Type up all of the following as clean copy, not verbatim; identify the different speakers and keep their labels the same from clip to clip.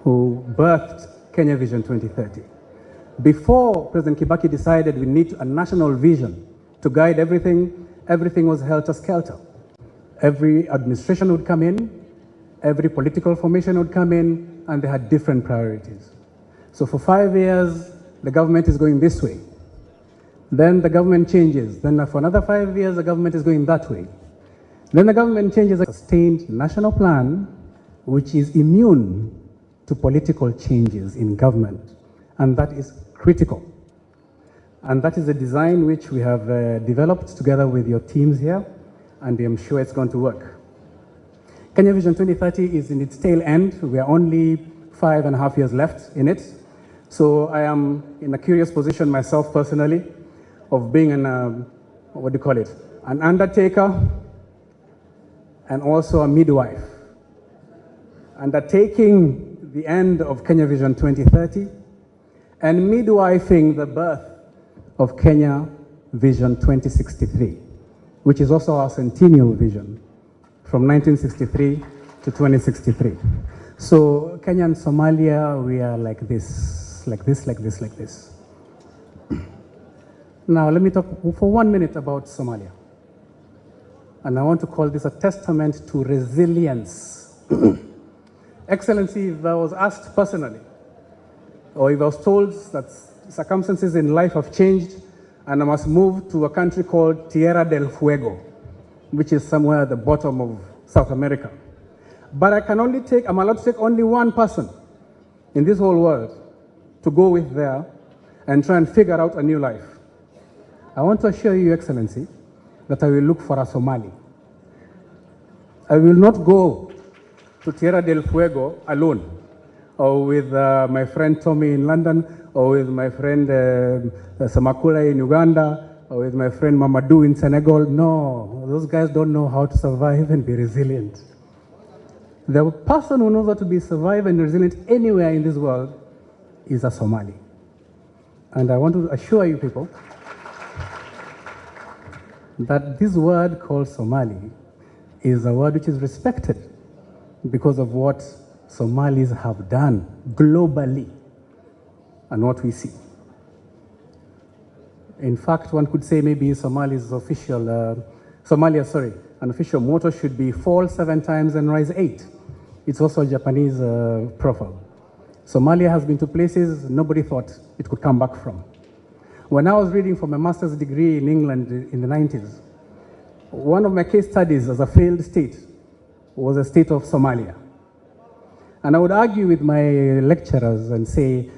Speaker 1: who birthed Kenya Vision 2030. Before President Kibaki decided we need a national vision to guide everything, everything was helter-skelter. Every administration would come in, every political formation would come in, and they had different priorities. So for 5 years, the government is going this way. Then the government changes. Then for another 5 years, the government is going that way. Then the government changes a sustained national plan, which is immune to political changes in government. And that is critical. And that is a design which we have developed together with your teams here, and I'm sure it's going to work. Kenya Vision 2030 is in its tail end. We are only 5.5 years left in it. So I am in a curious position myself personally of being an, what do you call it, an undertaker and also a midwife. Undertaking the end of Kenya Vision 2030 and midwifing the birth of Kenya Vision 2063, which is also our centennial vision from 1963 to 2063. So Kenya and Somalia, we are like this, like this, like this, like this. Now let me talk for 1 minute about Somalia. And I want to call this a testament to resilience. Excellency, if I was asked personally, or if I was told that circumstances in life have changed and I must move to a country called Tierra del Fuego, which is somewhere at the bottom of South America. But I'm allowed to take only one person in this whole world to go with there and try and figure out a new life. I want to assure you, Excellency, that I will look for a Somali. I will not go to Tierra del Fuego alone, or with my friend Tommy in London, or with my friend Samakula in Uganda, or with my friend Mamadou in Senegal. No, those guys don't know how to survive and be resilient. The person who knows how to be survive and resilient anywhere in this world is a Somali. And I want to assure you people that this word called Somali is a word which is respected because of what Somalis have done globally and what we see. In fact, one could say maybe Somalia's official, an official motto should be fall 7 times and rise 8. It's also a Japanese profile. Somalia has been to places nobody thought it could come back from. When I was reading for my master's degree in England in the 90s, one of my case studies as a failed state was the state of Somalia. And I would argue with my lecturers and say,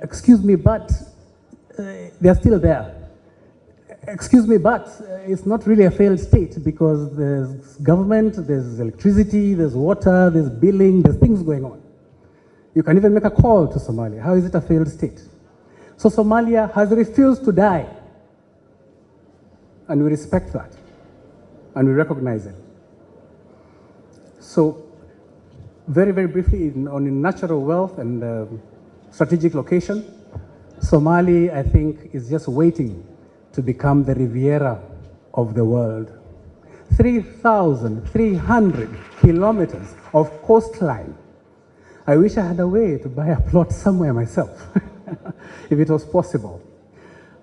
Speaker 1: excuse me, but they're still there. Excuse me, but it's not really a failed state because there's government, there's electricity, there's water, there's billing, there's things going on. You can even make a call to Somalia. How is it a failed state? So Somalia has refused to die. And we respect that. And we recognize it. So very, very briefly, on natural wealth and strategic location, Somalia, I think, is just waiting to become the Riviera of the world. 3,300 kilometers of coastline. I wish I had a way to buy a plot somewhere myself, if it was possible.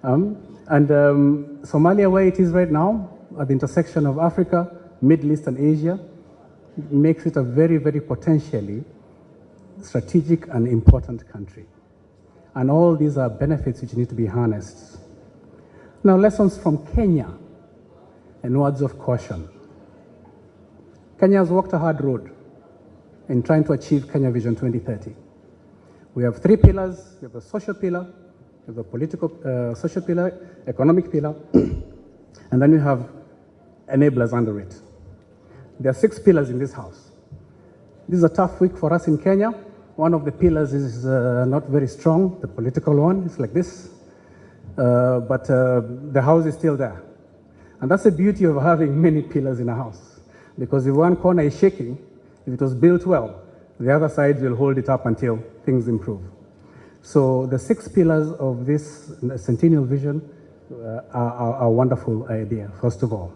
Speaker 1: Somalia, where it is right now, at the intersection of Africa, Middle East, and Asia, makes it a very, very potentially strategic and important country. And all these are benefits which need to be harnessed. Now, lessons from Kenya and words of caution. Kenya has walked a hard road in trying to achieve Kenya Vision 2030. We have 3 pillars. We have the social pillar, we have the political social pillar, economic pillar, and then we have enablers under it. There are 6 pillars in this house. This is a tough week for us in Kenya. One of the pillars is not very strong, the political one. It's like this. But the house is still there. And that's the beauty of having many pillars in a house. Because if one corner is shaking, if it was built well, the other side will hold it up until things improve. So the 6 pillars of this centennial vision are a wonderful idea, first of all.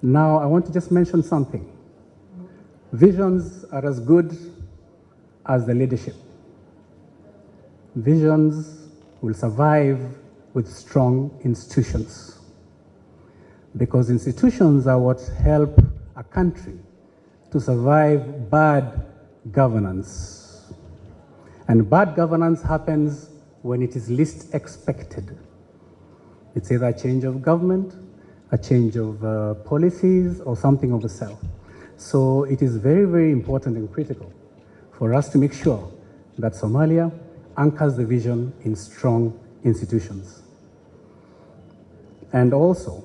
Speaker 1: Now, I want to just mention something. Visions are as good as the leadership. Visions will survive with strong institutions, because institutions are what help a country to survive bad governance. And bad governance happens when it is least expected. It's either a change of government, a change of policies, or something of the self. So it is very, very important and critical for us to make sure that Somalia anchors the vision in strong institutions. And also,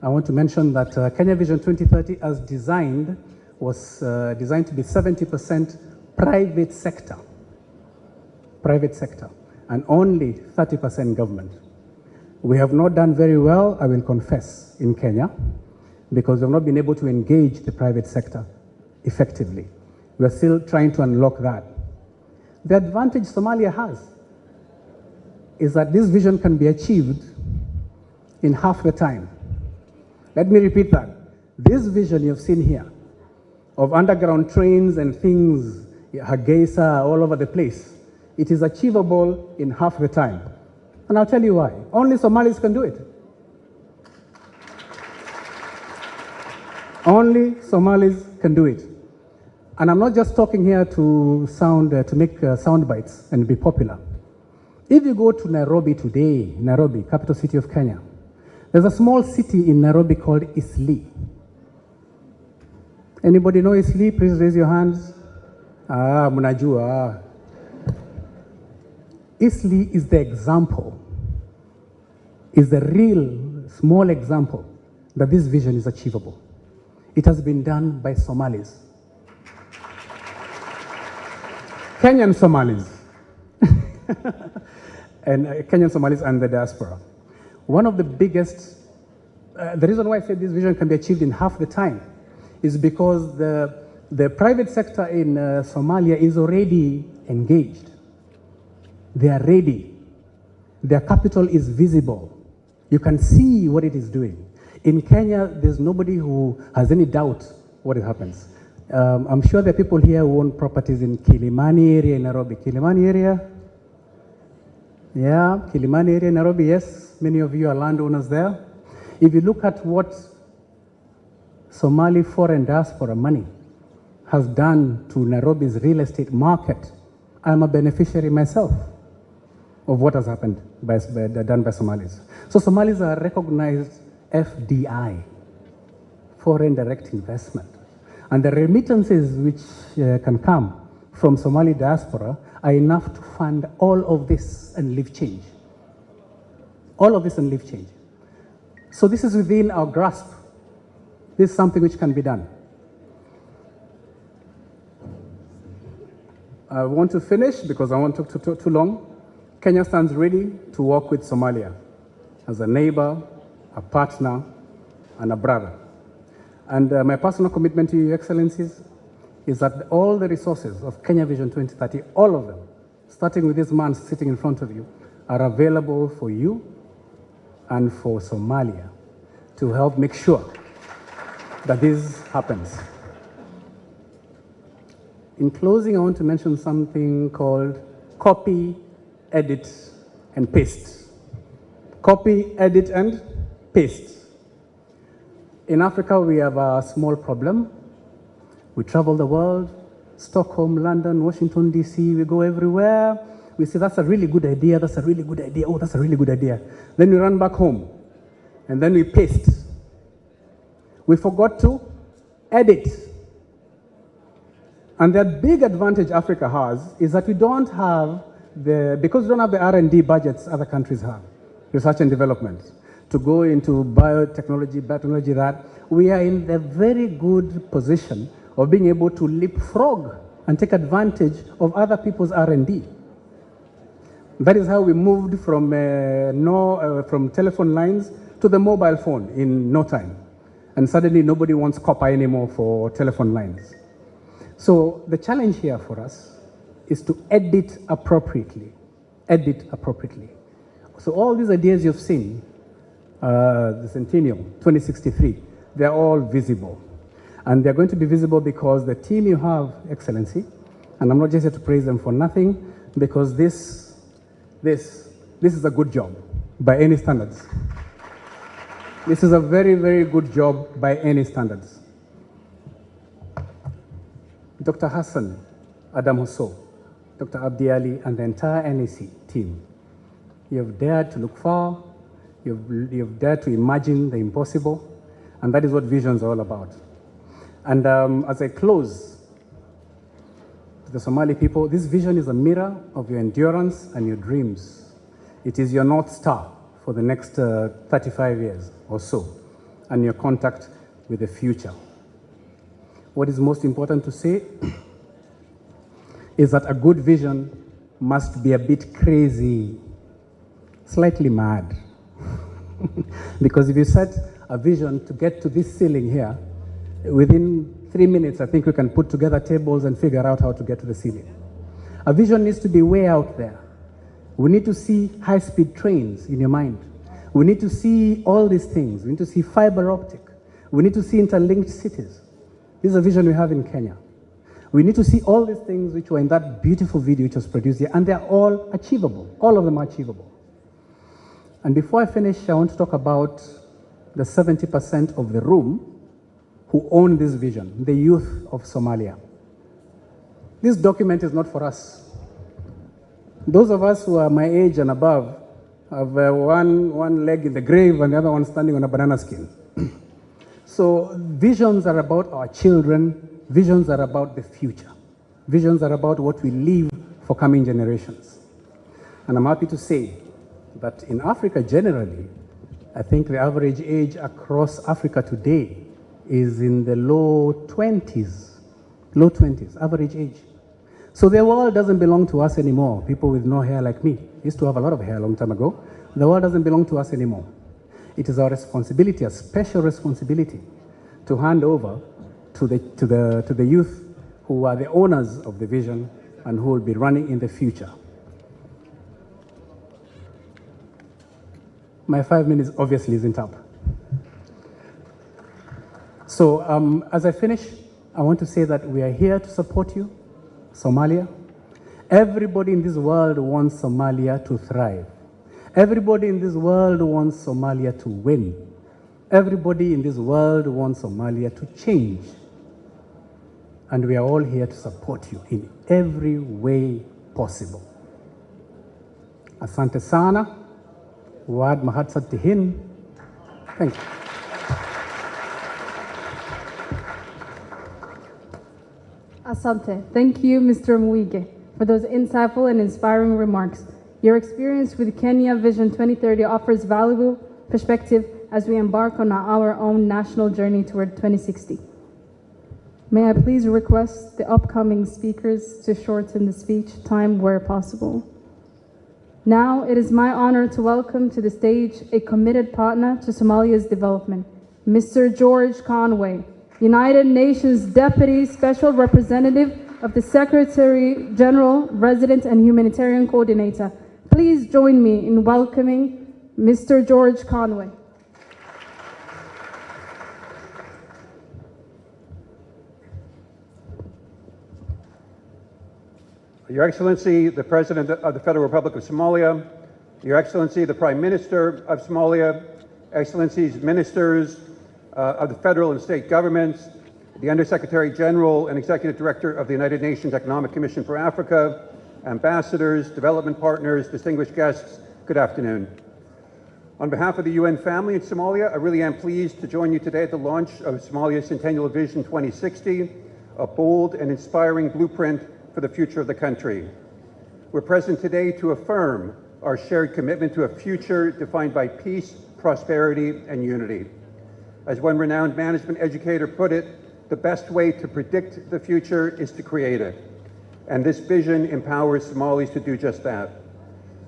Speaker 1: I want to mention that Kenya Vision 2030, as designed, was designed to be 70% private sector, and only 30% government. We have not done very well, I will confess, in Kenya, because we have not been able to engage the private sector effectively. We are still trying to unlock that. The advantage Somalia has is that this vision can be achieved in half the time. Let me repeat that. This vision you've seen here of underground trains and things, Hargeisa, all over the place, it is achievable in half the time. And I'll tell you why. Only Somalis can do it. Only Somalis can do it. And I'm not just talking here to make sound bites and be popular. If you go to Nairobi today, Nairobi, capital city of Kenya, there's a small city in Nairobi called Isli. Anybody know Isli? Please raise your hands. Munajua. Isli is the example, is the real small example that this vision is achievable. It has been done by Somalis. Kenyan Somalis. And Kenyan Somalis and the diaspora. One of the biggest, the reason why I said this vision can be achieved in half the time is because the private sector in Somalia is already engaged. They are ready. Their capital is visible. You can see what it is doing. In Kenya, there's nobody who has any doubt what it happens. I'm sure there are people here who own properties in Kilimani area in Nairobi. Kilimani area? Yeah, Kilimani area in Nairobi, yes. Many of you are landowners there. If you look at what Somali foreign diaspora money has done to Nairobi's real estate market, I'm a beneficiary myself of what has happened done by Somalis. So Somalis are recognized FDI, foreign direct investment. And the remittances which can come from Somali diaspora are enough to fund all of this and live change. All of this and live change. So this is within our grasp. This is something which can be done. I want to finish because I won't talk too long. Kenya stands ready to work with Somalia as a neighbor, a partner, and a brother. And my personal commitment to you, Your Excellencies, is that all the resources of Kenya Vision 2030, all of them, starting with this man sitting in front of you, are available for you and for Somalia to help make sure that this happens. In closing, I want to mention something called copy, edit, and paste. Copy, edit, and paste. In Africa, we have a small problem. We travel the world, Stockholm, London, Washington, DC, we go everywhere. We say, that's a really good idea, that's a really good idea, oh, that's a really good idea. Then we run back home, and then we paste. We forgot to edit. And the big advantage Africa has is that we don't have because we don't have the R&D budgets other countries have, research and development, to go into biotechnology, that we are in the very good position of being able to leapfrog and take advantage of other people's R&D. That is how we moved from telephone lines to the mobile phone in no time. And suddenly nobody wants copper anymore for telephone lines. So the challenge here for us is to edit appropriately. Edit appropriately. So all these ideas you've seen, the Centennial, 2063, they're all visible. And they're going to be visible because the team you have, Excellency, And I'm not just here to praise them for nothing, because this is a good job by any standards. This is a very, very good job by any standards. Dr. Hassan, Adam Husso, Dr. Abdi Ali, and the entire NEC team, you have dared to look far, you've dared to imagine the impossible, and that is what visions are all about. And as I close, to the Somali people, this vision is a mirror of your endurance and your dreams. It is your North Star for the next 35 years or so, and your contact with the future. What is most important to say is that a good vision must be a bit crazy, slightly mad. Because if you set a vision to get to this ceiling here, within 3 minutes, I think we can put together tables and figure out how to get to the ceiling. A vision needs to be way out there. We need to see high-speed trains in your mind. We need to see all these things. We need to see fiber optic. We need to see interlinked cities. This is a vision we have in Kenya. We need to see all these things which were in that beautiful video which was produced here, and they're all achievable. All of them are achievable. And before I finish, I want to talk about the 70% of the room who own this vision, the youth of Somalia. This document is not for us. Those of us who are my age and above have one leg in the grave and the other one standing on a banana skin. So visions are about our children, visions are about the future. Visions are about what we leave for coming generations. And I'm happy to say that in Africa generally, I think the average age across Africa today is in the low 20s, average age. So the world doesn't belong to us anymore. People with no hair like me used to have a lot of hair a long time ago. The world doesn't belong to us anymore. It is our responsibility, a special responsibility, to hand over to the youth who are the owners of the vision and who will be running in the future. My 5 minutes obviously isn't up. So as I finish, I want to say that we are here to support you, Somalia. Everybody in this world wants Somalia to thrive. Everybody in this world wants Somalia to win. Everybody in this world wants Somalia to change. And we are all here to support you in every way possible. Asante sana. Wad mahatsat tihin. Thank you.
Speaker 2: Asante. Thank you, Mr. Mwige, for those insightful and inspiring remarks. Your experience with Kenya Vision 2030 offers valuable perspective as we embark on our own national journey toward 2060. May I please request the upcoming speakers to shorten the speech time where possible. Now it is my honor to welcome to the stage a committed partner to Somalia's development, Mr. George Conway, United Nations Deputy Special Representative of the Secretary General, Resident and Humanitarian Coordinator. Please join me in welcoming Mr. George Conway.
Speaker 3: Your Excellency, the President of the Federal Republic of Somalia, Your Excellency, the Prime Minister of Somalia, Excellencies, Ministers of the federal and state governments, the Undersecretary General and Executive Director of the United Nations Economic Commission for Africa, ambassadors, development partners, distinguished guests, good afternoon. On behalf of the UN family in Somalia, I really am pleased to join you today at the launch of Somalia's Centennial Vision 2060, a bold and inspiring blueprint for the future of the country. We're present today to affirm our shared commitment to a future defined by peace, prosperity, and unity. As one renowned management educator put it, the best way to predict the future is to create it. And this vision empowers Somalis to do just that.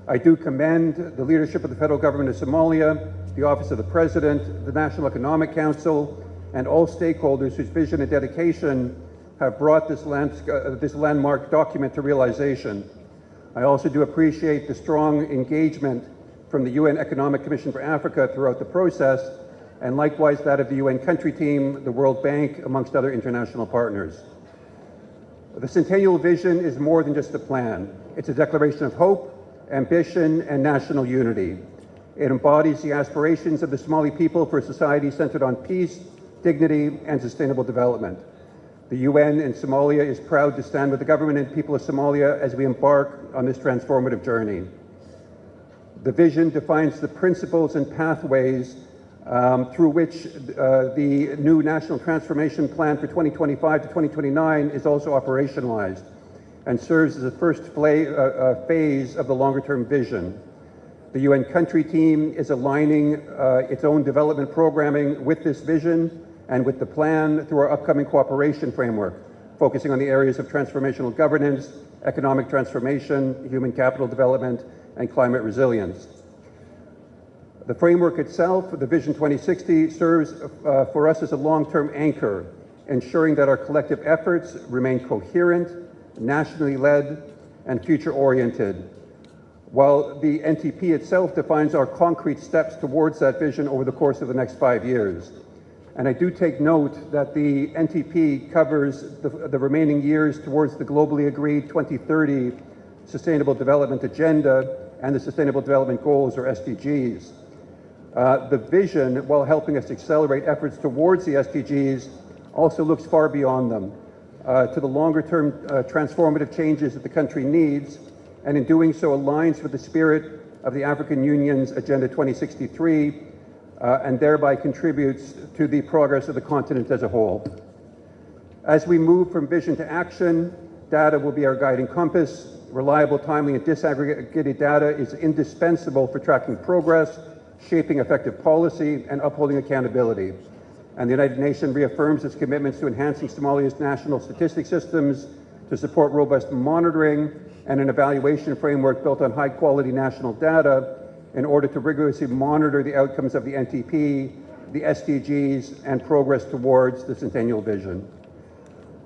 Speaker 3: I do commend the leadership of the federal government of Somalia, the Office of the President, the National Economic Council, and all stakeholders whose vision and dedication have brought this landmark document to realization. I also do appreciate the strong engagement from the UN Economic Commission for Africa throughout the process, and likewise that of the UN country team, the World Bank, amongst other international partners. The Centennial Vision is more than just a plan. It's a declaration of hope, ambition, and national unity. It embodies the aspirations of the Somali people for a society centered on peace, dignity, and sustainable development. The UN in Somalia is proud to stand with the government and people of Somalia as we embark on this transformative journey. The vision defines the principles and pathways through which the new National Transformation Plan for 2025 to 2029 is also operationalized and serves as the first phase of the longer-term vision. The UN country team is aligning its own development programming with this vision and with the plan through our upcoming cooperation framework, focusing on the areas of transformational governance, economic transformation, human capital development, and climate resilience. The framework itself, the Vision 2060, serves for us as a long-term anchor, ensuring that our collective efforts remain coherent, nationally led, and future-oriented, while the NTP itself defines our concrete steps towards that vision over the course of the next 5 years. And I do take note that the NTP covers the remaining years towards the globally agreed 2030 Sustainable Development Agenda and the Sustainable Development Goals, or SDGs. The vision, while helping us accelerate efforts towards the SDGs, also looks far beyond them to the longer-term transformative changes that the country needs, and in doing so aligns with the spirit of the African Union's Agenda 2063, and thereby contributes to the progress of the continent as a whole. As we move from vision to action, data will be our guiding compass. Reliable, timely, and disaggregated data is indispensable for tracking progress, shaping effective policy, and upholding accountability. And the United Nations reaffirms its commitments to enhancing Somalia's national statistics systems to support robust monitoring and an evaluation framework built on high-quality national data in order to rigorously monitor the outcomes of the NTP, the SDGs, and progress towards the Centennial Vision.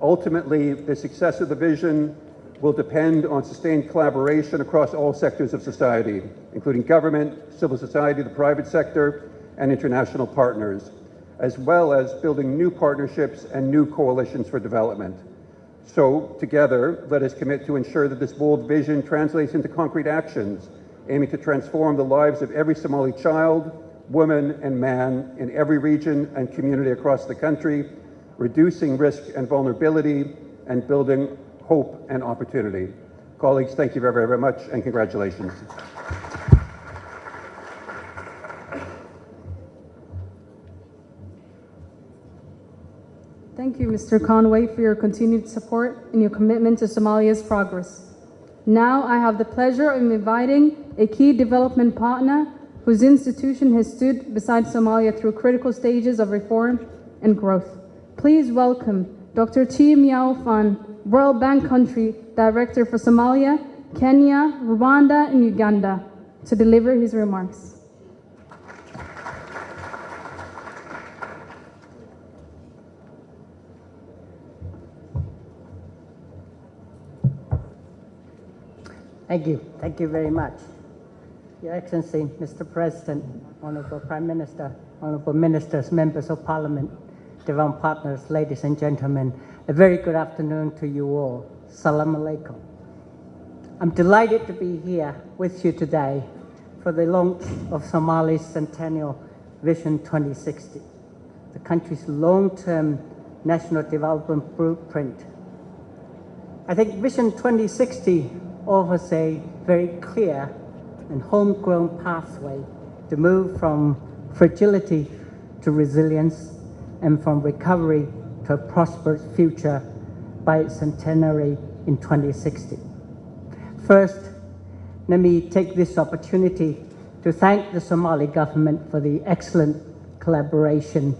Speaker 3: Ultimately, the success of the vision will depend on sustained collaboration across all sectors of society, including government, civil society, the private sector, and international partners, as well as building new partnerships and new coalitions for development. So, together, let us commit to ensure that this bold vision translates into concrete actions, aiming to transform the lives of every Somali child, woman, and man in every region and community across the country, reducing risk and vulnerability, and building hope and opportunity. Colleagues, thank you very, very much, and congratulations.
Speaker 2: Thank you, Mr. Conway, for your continued support and your commitment to Somalia's progress. Now I have the pleasure of inviting a key development partner whose institution has stood beside Somalia through critical stages of reform and growth. Please welcome Dr. T. Miao Fan, World Bank Country Director for Somalia, Kenya, Rwanda, and Uganda, to deliver his remarks.
Speaker 4: Thank you very much. Your Excellency, Mr. President, Honorable Prime Minister, Honorable Ministers, Members of Parliament, development partners, ladies and gentlemen, a very good afternoon to you all. Salam alaikum. I'm delighted to be here with you today for the launch of Somalia's Centennial Vision 2060, the country's long-term national development blueprint. I think Vision 2060 offers a very clear and homegrown pathway to move from fragility to resilience and from recovery to a prosperous future by its centenary in 2060. First, let me take this opportunity to thank the Somali government for the excellent collaboration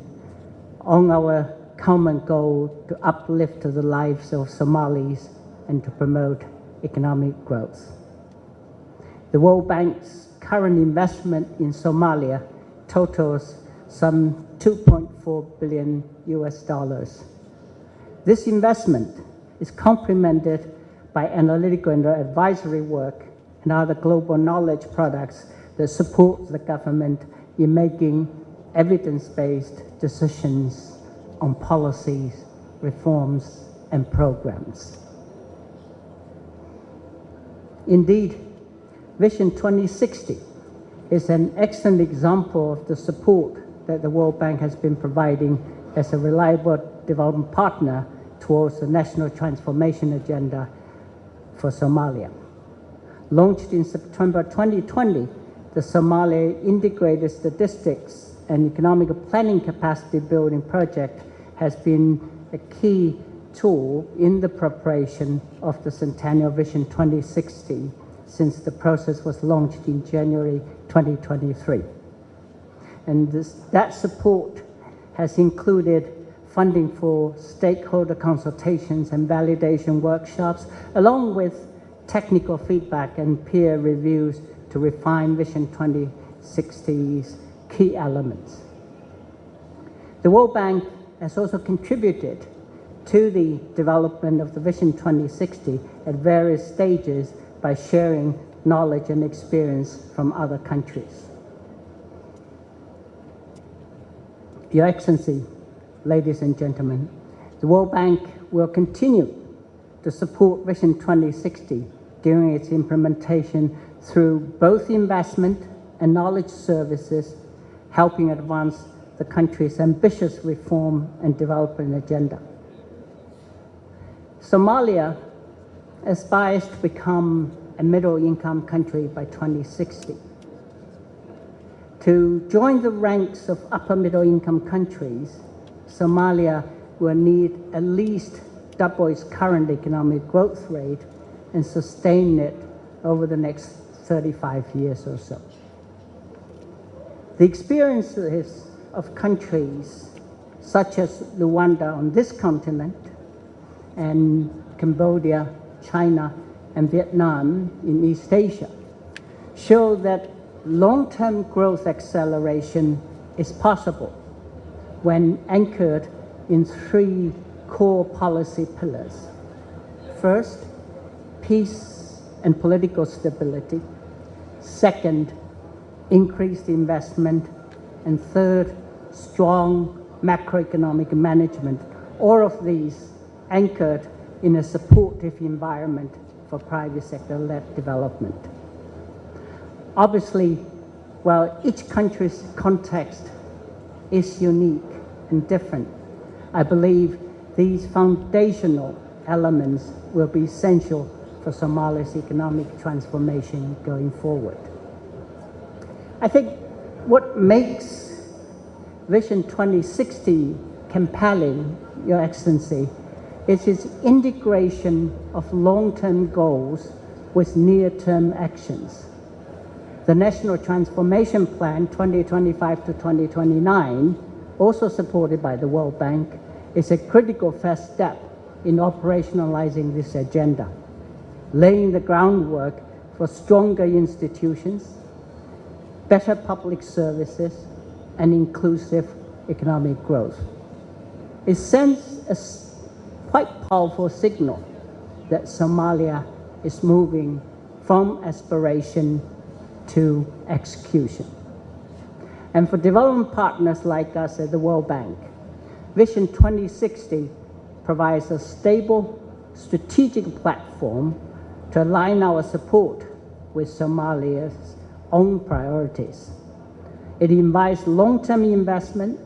Speaker 4: on our common goal to uplift the lives of Somalis and to promote economic growth. The World Bank's current investment in Somalia totals some $2.4 billion US. This investment is complemented by analytical and advisory work and other global knowledge products that support the government in making evidence-based decisions on policies, reforms, and programs. Indeed, Vision 2060 is an excellent example of the support that the World Bank has been providing as a reliable development partner towards the national transformation agenda for Somalia. Launched in September 2020, the Somalia Integrated Statistics and Economic Planning Capacity Building Project has been a key tool in the preparation of the Centennial Vision 2060 since the process was launched in January 2023. And that support has included funding for stakeholder consultations and validation workshops, along with technical feedback and peer reviews to refine Vision 2060's key elements. The World Bank has also contributed to the development of the Vision 2060 at various stages by sharing knowledge and experience from other countries. Your Excellency, ladies and gentlemen, the World Bank will continue to support Vision 2060 during its implementation through both investment and knowledge services, helping advance the country's ambitious reform and development agenda. Somalia aspires to become a middle-income country by 2060. To join the ranks of upper middle-income countries, Somalia will need at least double its current economic growth rate and sustain it over the next 35 years or so. The experiences of countries such as Rwanda on this continent and Cambodia, China, and Vietnam in East Asia show that long-term growth acceleration is possible when anchored in three core policy pillars. First, peace and political stability. Second, increased investment. And third, strong macroeconomic management. All of these anchored in a supportive environment for private sector-led development. Obviously, while each country's context is unique and different, I believe these foundational elements will be essential for Somalia's economic transformation going forward. I think what makes Vision 2060 compelling, Your Excellency, is its integration of long-term goals with near-term actions. The National Transformation Plan 2025 to 2029, also supported by the World Bank, is a critical first step in operationalizing this agenda, laying the groundwork for stronger institutions, better public services, and inclusive economic growth. It sends a quite powerful signal that Somalia is moving from aspiration to execution. And for development partners like us at the World Bank, Vision 2060 provides a stable, strategic platform to align our support with Somalia's own priorities. It invites long-term investment,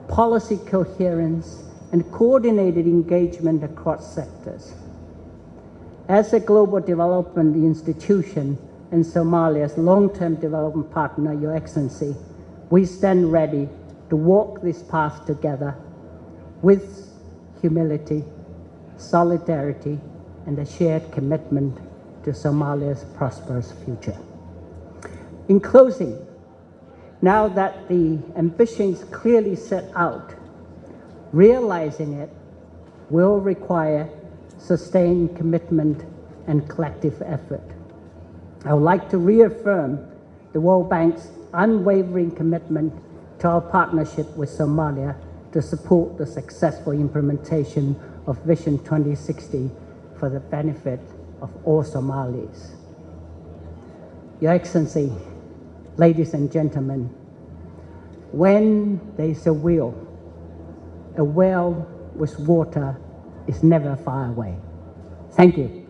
Speaker 4: policy coherence, and coordinated engagement across sectors. As a global development institution and Somalia's long-term development partner, Your Excellency, we stand ready to walk this path together with humility, solidarity, and a shared commitment to Somalia's prosperous future. In closing, now that the ambitions clearly set out, realizing it will require sustained commitment and collective effort. I would like to reaffirm the World Bank's unwavering commitment to our partnership with Somalia to support the successful implementation of Vision 2060 for the benefit of all Somalis. Your Excellency, ladies and gentlemen, when there is a will with water is never far away. Thank you.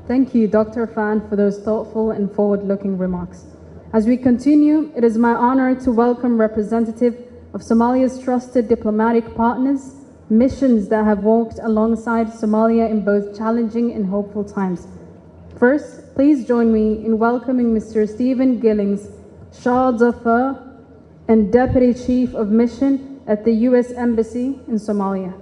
Speaker 2: Thank you, Dr. Fan, for those thoughtful and forward-looking remarks. As we continue, it is my honor to welcome representatives of Somalia's trusted diplomatic partners, missions that have walked alongside Somalia in both challenging and hopeful times. First, please join me in welcoming Mr. Stephen Gillings, Shah Zafar and Deputy Chief of Mission at the U.S. Embassy in Somalia.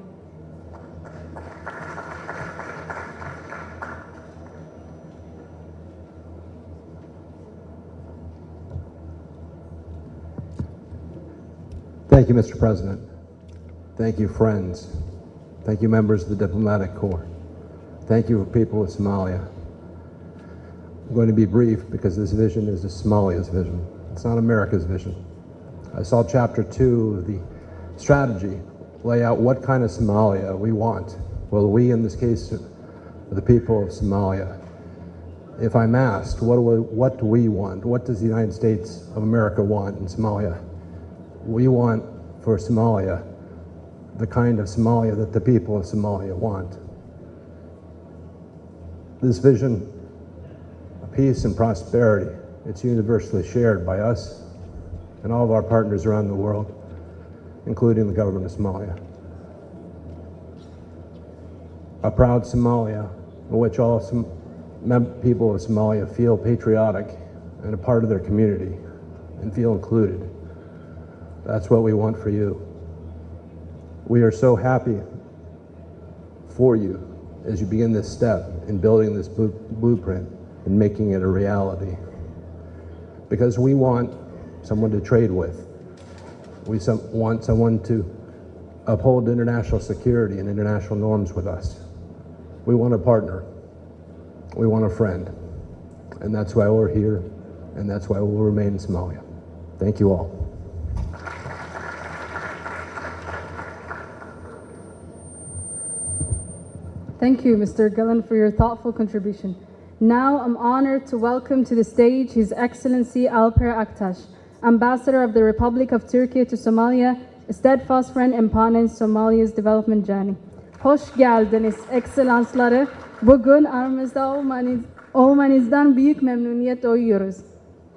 Speaker 5: Thank you, Mr. President. Thank you, friends. Thank you, members of the Diplomatic Corps. Thank you, people of Somalia. I'm going to be brief because this vision is Somalia's vision. It's not America's vision. I saw chapter 2 of the strategy lay out what kind of Somalia we want. Well, we, in this case, the people of Somalia. If I'm asked, what do we want? What does the United States of America want in Somalia? We want for Somalia the kind of Somalia that the people of Somalia want. This vision of peace and prosperity, it's universally shared by us and all of our partners around the world, including the government of Somalia. A proud Somalia in which all people of Somalia feel patriotic and a part of their community and feel included. That's what we want for you. We are so happy for you as you begin this step in building this blueprint and making it a reality. Because we want someone to trade with. We want someone to uphold international security and international norms with us. We want a partner. We want a friend. And that's why we're here, and that's why we'll remain in Somalia. Thank you all.
Speaker 2: Thank you, Mr. Gillen, for your thoughtful contribution. Now I'm honored to welcome to the stage His Excellency Alper Aktaş, Ambassador of the Republic of Turkey to Somalia, a steadfast friend and partner in Somalia's development journey. Hoş geldiniz, ekselansları. Bugün aramızda olmanızdan büyük memnuniyet duyuyoruz.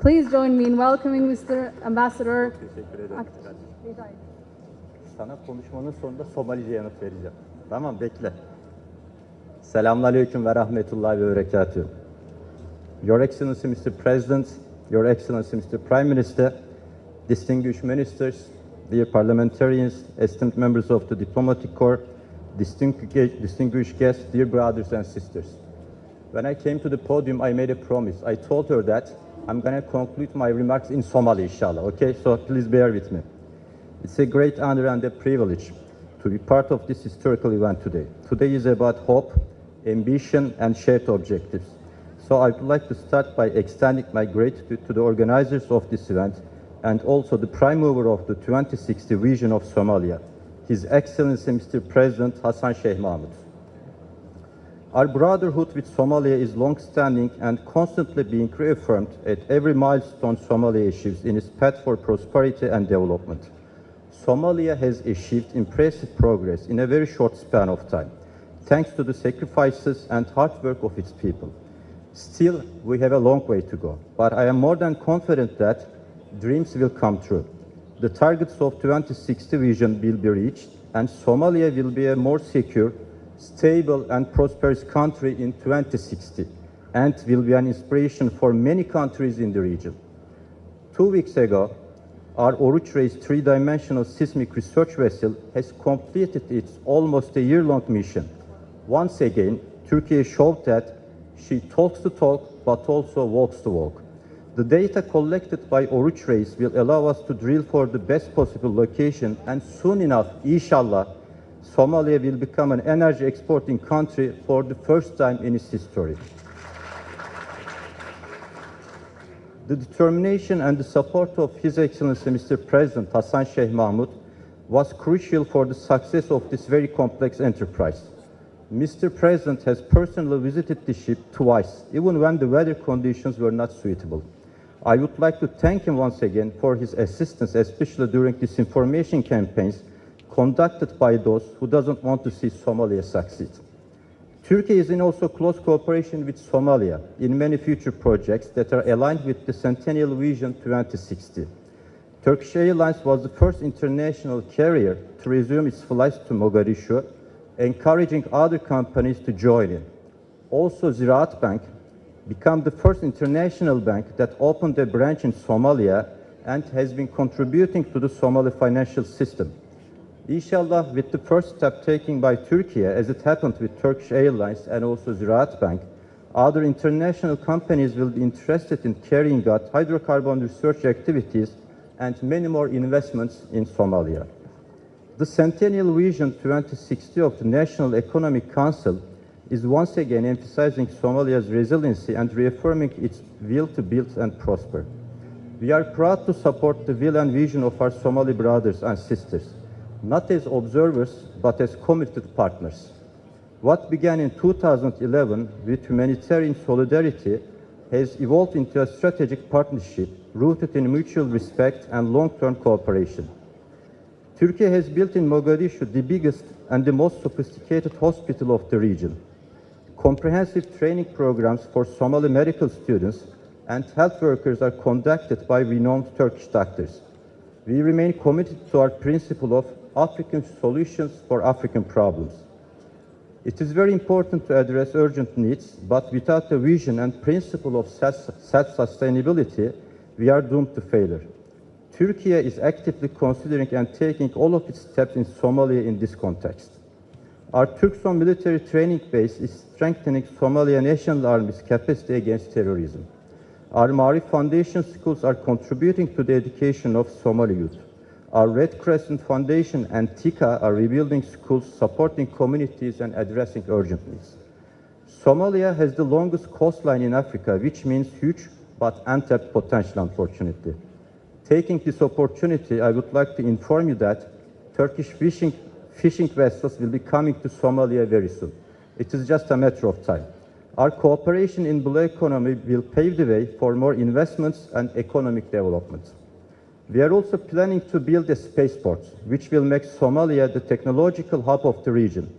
Speaker 2: Please join me in welcoming Mr. Ambassador Aktaş.
Speaker 6: Sana konuşmanın sonunda Somalice yanıt vereceğim. Tamam, bekle. Selamünaleyküm ve rahmetullahi ve berekatuhu. Your Excellency Mr. President, Your Excellency Mr. Prime Minister, distinguished ministers, dear parliamentarians, esteemed members of the Diplomatic Corps, distinguished guests, dear brothers and sisters. When I came to the podium, I made a promise. I told her that I'm going to conclude my remarks in Somali, inshallah, okay? So please bear with me. It's a great honor and a privilege to be part of this historical event today. Today is about hope, ambition, and shared objectives. So I would like to start by extending my gratitude to the organizers of this event and also the prime mover of the 2060 vision of Somalia, His Excellency Mr. President Hassan Sheikh Mahmud. Our brotherhood with Somalia is long-standing and constantly being reaffirmed at every milestone Somalia achieves in its path for prosperity and development. Somalia has achieved impressive progress in a very short span of time, thanks to the sacrifices and hard work of its people. Still, we have a long way to go, but I am more than confident that dreams will come true. The targets of 2060 vision will be reached, and Somalia will be a more secure, stable, and prosperous country in 2060, and will be an inspiration for many countries in the region. 2 weeks ago, our Oruç-Reis three-dimensional seismic research vessel has completed its almost a year-long mission. Once again, Turkey showed that she talks the talk, but also walks the walk. The data collected by Oruç-Reis will allow us to drill for the best possible location, and soon enough, inshallah, Somalia will become an energy exporting country for the first time in its history. The determination and the support of His Excellency Mr. President Hassan Sheikh Mahmud was crucial for the success of this very complex enterprise. Mr. President has personally visited the ship twice, even when the weather conditions were not suitable. I would like to thank him once again for his assistance, especially during disinformation campaigns conducted by those who doesn't want to see Somalia succeed. Turkey is in also close cooperation with Somalia in many future projects that are aligned with the Centennial Vision 2060. Turkish Airlines was the first international carrier to resume its flights to Mogadishu, encouraging other companies to join in. Also, Ziraat Bank became the first international bank that opened a branch in Somalia and has been contributing to the Somali financial system. Inshallah, with the first step taken by Turkey, as it happened with Turkish Airlines and also Ziraat Bank, other international companies will be interested in carrying out hydrocarbon research activities and many more investments in Somalia. The Centennial Vision 2060 of the National Economic Council is once again emphasizing Somalia's resiliency and reaffirming its will to build and prosper. We are proud to support the will and vision of our Somali brothers and sisters, not as observers, but as committed partners. What began in 2011 with humanitarian solidarity has evolved into a strategic partnership rooted in mutual respect and long-term cooperation. Turkey has built in Mogadishu the biggest and the most sophisticated hospital of the region. Comprehensive training programs for Somali medical students and health workers are conducted by renowned Turkish doctors. We remain committed to our principle of African solutions for African problems. It is very important to address urgent needs, but without a vision and principle of self-sustainability, we are doomed to failure. Turkey is actively considering and taking all of its steps in Somalia in this context. Our Turkson military training base is strengthening Somalia National Army's capacity against terrorism. Our Marif Foundation schools are contributing to the education of Somali youth. Our Red Crescent Foundation and TICA are rebuilding schools, supporting communities and addressing urgent needs. Somalia has the longest coastline in Africa, which means huge but untapped potential, unfortunately. Taking this opportunity, I would like to inform you that Turkish fishing vessels will be coming to Somalia very soon. It is just a matter of time. Our cooperation in blue economy will pave the way for more investments and economic development. We are also planning to build a spaceport, which will make Somalia the technological hub of the region.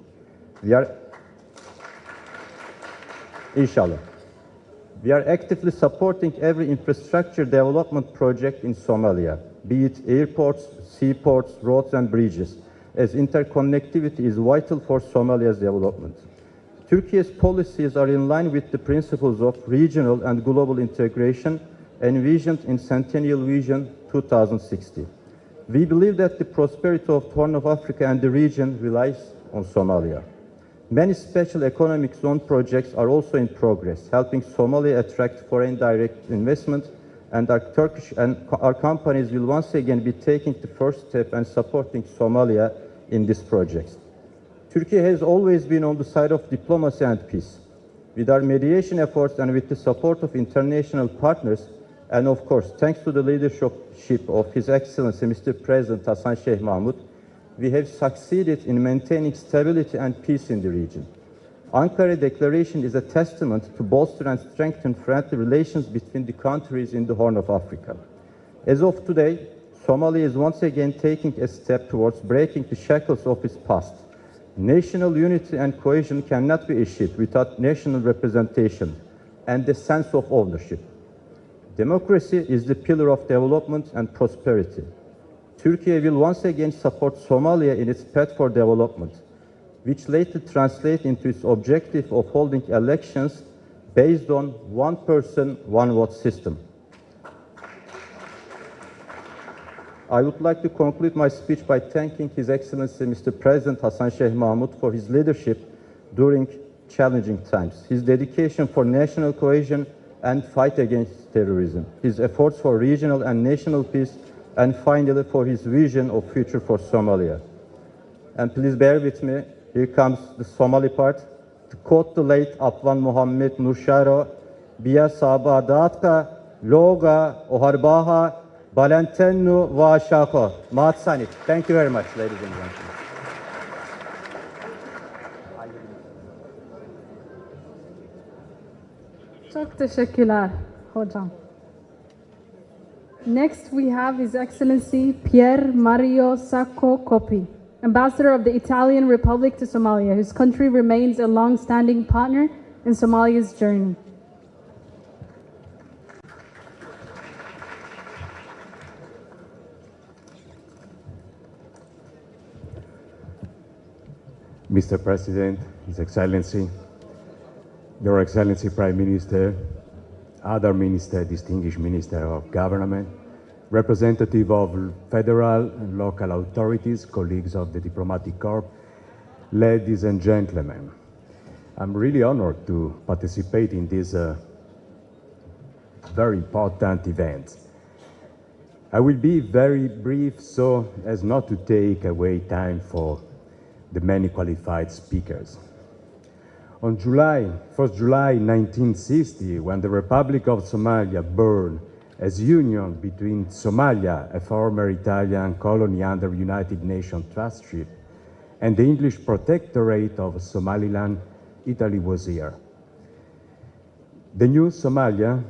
Speaker 6: Inshallah. We are actively supporting every infrastructure development project in Somalia, be it airports, seaports, roads and bridges, as interconnectivity is vital for Somalia's development. Turkey's policies are in line with the principles of regional and global integration envisioned in Centennial Vision 2060. We believe that the prosperity of the Horn of Africa and the region relies on Somalia. Many special economic zone projects are also in progress, helping Somalia attract foreign direct investment, and our companies will once again be taking the first step and supporting Somalia in these projects. Turkey has always been on the side of diplomacy and peace. With our mediation efforts and with the support of international partners, and of course, thanks to the leadership of His Excellency Mr. President Hassan Sheikh Mahmoud, we have succeeded in maintaining stability and peace in the region. Ankara Declaration is a testament to bolster and strengthen friendly relations between the countries in the Horn of Africa. As of today, Somalia is once again taking a step towards breaking the shackles of its past. National unity and cohesion cannot be achieved without national representation and a sense of ownership. Democracy is the pillar of development and prosperity. Turkey will once again support Somalia in its path for development, which later translates into its objective of holding elections based on one person, one vote system. I would like to conclude my speech by thanking His Excellency Mr. President Hassan Sheikh Mahmoud for his leadership during challenging times, his dedication for national cohesion and fight against terrorism, his efforts for regional and national peace, and finally for his vision of future for Somalia. And please bear with me, here comes the Somali part. To quote the late Afwan Muhammad Nusharo, Bia Sabadatka, Loga, Oharbaha, Balentennu, Vashako, Matsani. Thank you very much, ladies and gentlemen.
Speaker 2: Çok teşekkürler hocam. Next we have His Excellency Pierre Mario Sacco Coppi, Ambassador of the Italian Republic to Somalia, whose country remains a long-standing partner in Somalia's journey.
Speaker 7: Mr. President, His Excellency, Your Excellency Prime Minister, other minister, distinguished minister of government, representative of federal and local authorities, colleagues of the diplomatic corps, ladies and gentlemen. I'm really honored to participate in this very important event. I will be very brief so as not to take away time for the many qualified speakers. On 1st July 1960, when the Republic of Somalia born as union between Somalia, a former Italian colony under United Nations trustship, and the English Protectorate of Somaliland, Italy was here. The new Somalia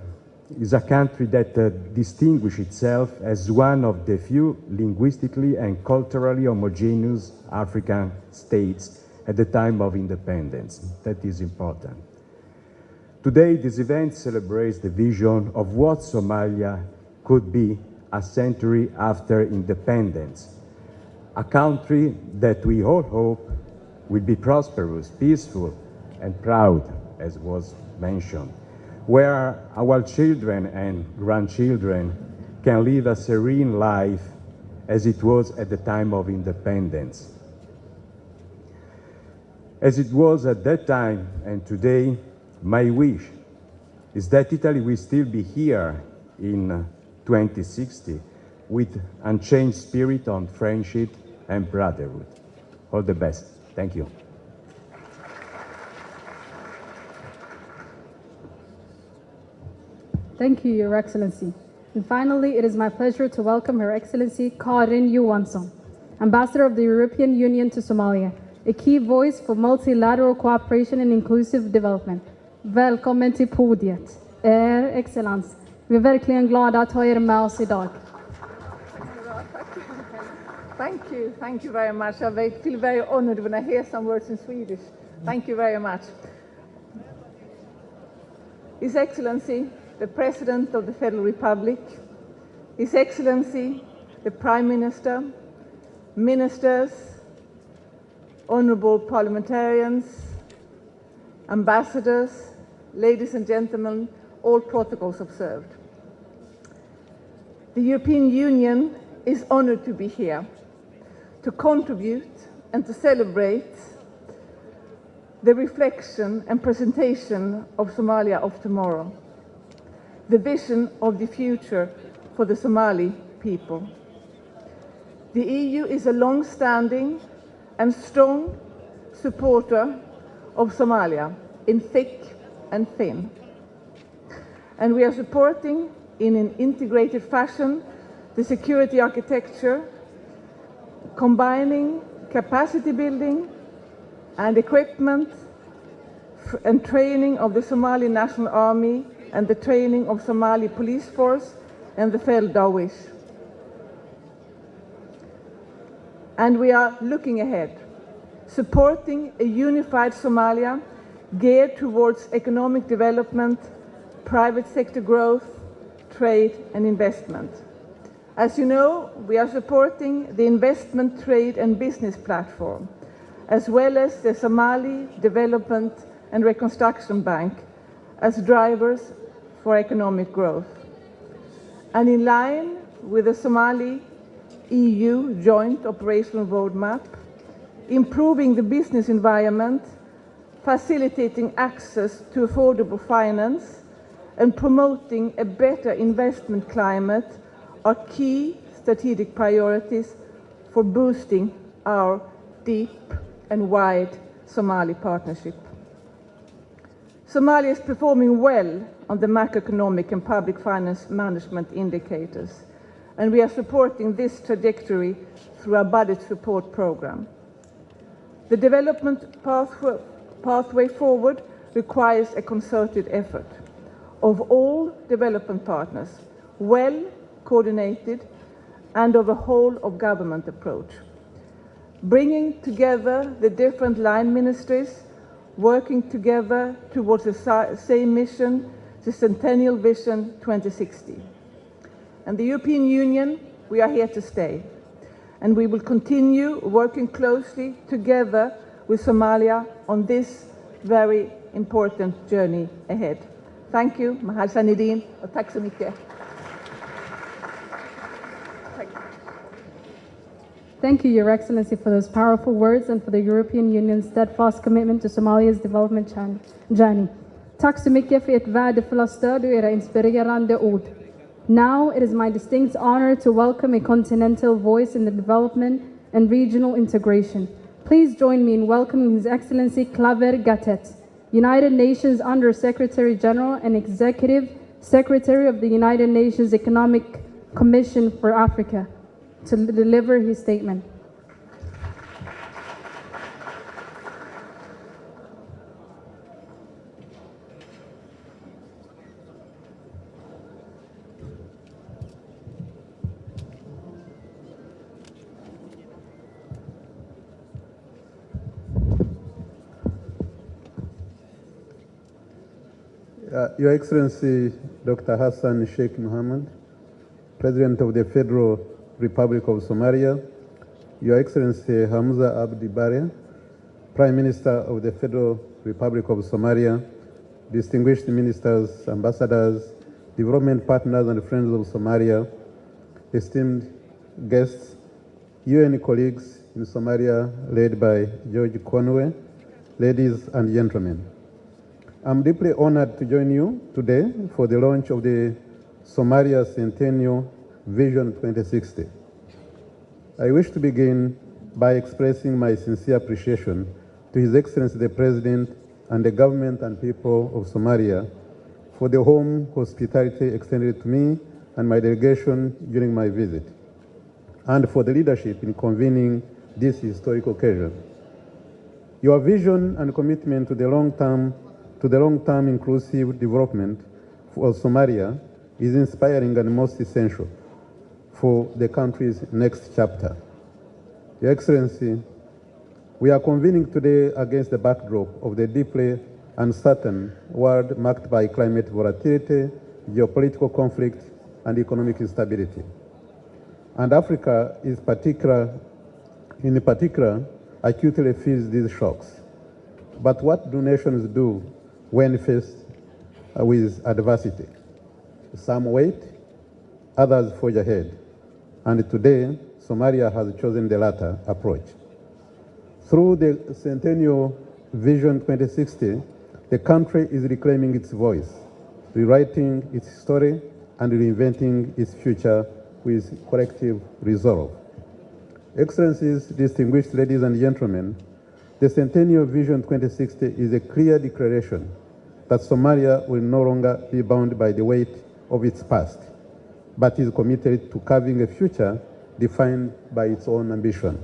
Speaker 7: is a country that distinguishes itself as one of the few linguistically and culturally homogeneous African states at the time of independence. That is important. Today, this event celebrates the vision of what Somalia could be a century after independence, a country that we all hope will be prosperous, peaceful, and proud, as was mentioned, where our children and grandchildren can live a serene life as it was at the time of independence. As it was at that time and today, my wish is that Italy will still be here in 2060 with unchanged spirit on friendship and brotherhood. All the best. Thank you.
Speaker 2: Thank you, Your Excellency. And finally, it is my pleasure to welcome Her Excellency Qarni-jirka, Ambassador of the European Union to Somalia, a key voice for multilateral cooperation and inclusive development. Välkommen till podiet, Excellens. Vi är verkligen glada att ha er med oss idag.
Speaker 8: Thank you very much. I feel very honored when I hear some words in Swedish. Thank you very much. His Excellency, the President of the Federal Republic, His Excellency, the Prime Minister, Ministers, Honorable Parliamentarians, Ambassadors, ladies and gentlemen, all protocols observed. The European Union is honored to be here, to contribute and to celebrate the reflection and presentation of Somalia of tomorrow, the vision of the future for the Somali people. The EU is a long-standing and strong supporter of Somalia in thick and thin. And we are supporting in an integrated fashion the security architecture, combining capacity building and equipment and training of the Somali National Army and the training of Somali police force and the Federal Dawish. And we are looking ahead, supporting a unified Somalia geared towards economic development, private sector growth, trade and investment. As you know, we are supporting the Investment, Trade and Business Platform, as well as the Somali Development and Reconstruction Bank as drivers for economic growth. And in line with the Somali EU Joint Operational Roadmap, improving the business environment, facilitating access to affordable finance, and promoting a better investment climate are key strategic priorities for boosting our deep and wide Somali partnership. Somalia is performing well on the macroeconomic and public finance management indicators, and we are supporting this trajectory through our budget support program. The development pathway forward requires a concerted effort of all development partners, well coordinated, and of a whole of government approach. bringing together the different line ministries, working together towards the same mission, the Centennial Vision 2060. And the European Union, we are here to stay. And we will continue working closely together with Somalia on this very important journey ahead. Thank you. Mahal Sanidin. Och tack så mycket.
Speaker 2: Thank you, Your Excellency, for those powerful words and for the European Union's steadfast commitment to Somalia's development journey. Tack så mycket för ert värdefulla stöd och era inspirerande ord. Now it is my distinct honor to welcome a continental voice in the development and regional integration. Please join me in welcoming His Excellency Klaver Gatet, United Nations Under Secretary General and Executive Secretary of the United Nations Economic Commission for Africa, to deliver his statement.
Speaker 9: Your Excellency, Dr. Hassan Sheikh Mohammed, President of the Federal Republic of Somalia, Your Excellency Hamza Abdi Bare, Prime Minister of the Federal Republic of Somalia, distinguished ministers, ambassadors, development partners and friends of Somalia, esteemed guests, UN colleagues in Somalia led by George Conway, ladies and gentlemen. I'm deeply honored to join you today for the launch of the Somalia Centennial Vision 2060. I wish to begin by expressing my sincere appreciation to His Excellency the President and the government and people of Somalia for the home hospitality extended to me and my delegation during my visit, and for the leadership in convening this historic occasion. Your vision and commitment to the long-term inclusive development for Somalia is inspiring and most essential for the country's next chapter. Your Excellency, we are convening today against the backdrop of the deeply uncertain world marked by climate volatility, geopolitical conflict, and economic instability. And Africa is in particular acutely feels these shocks. But what do nations do when faced with adversity? Some wait, others forge ahead. And today, Somalia has chosen the latter approach. Through the Centennial Vision 2060, the country is reclaiming its voice, rewriting its story, and reinventing its future with collective resolve. Excellencies, distinguished ladies and gentlemen, the Centennial Vision 2060 is a clear declaration that Somalia will no longer be bound by the weight of its past, but is committed to carving a future defined by its own ambition.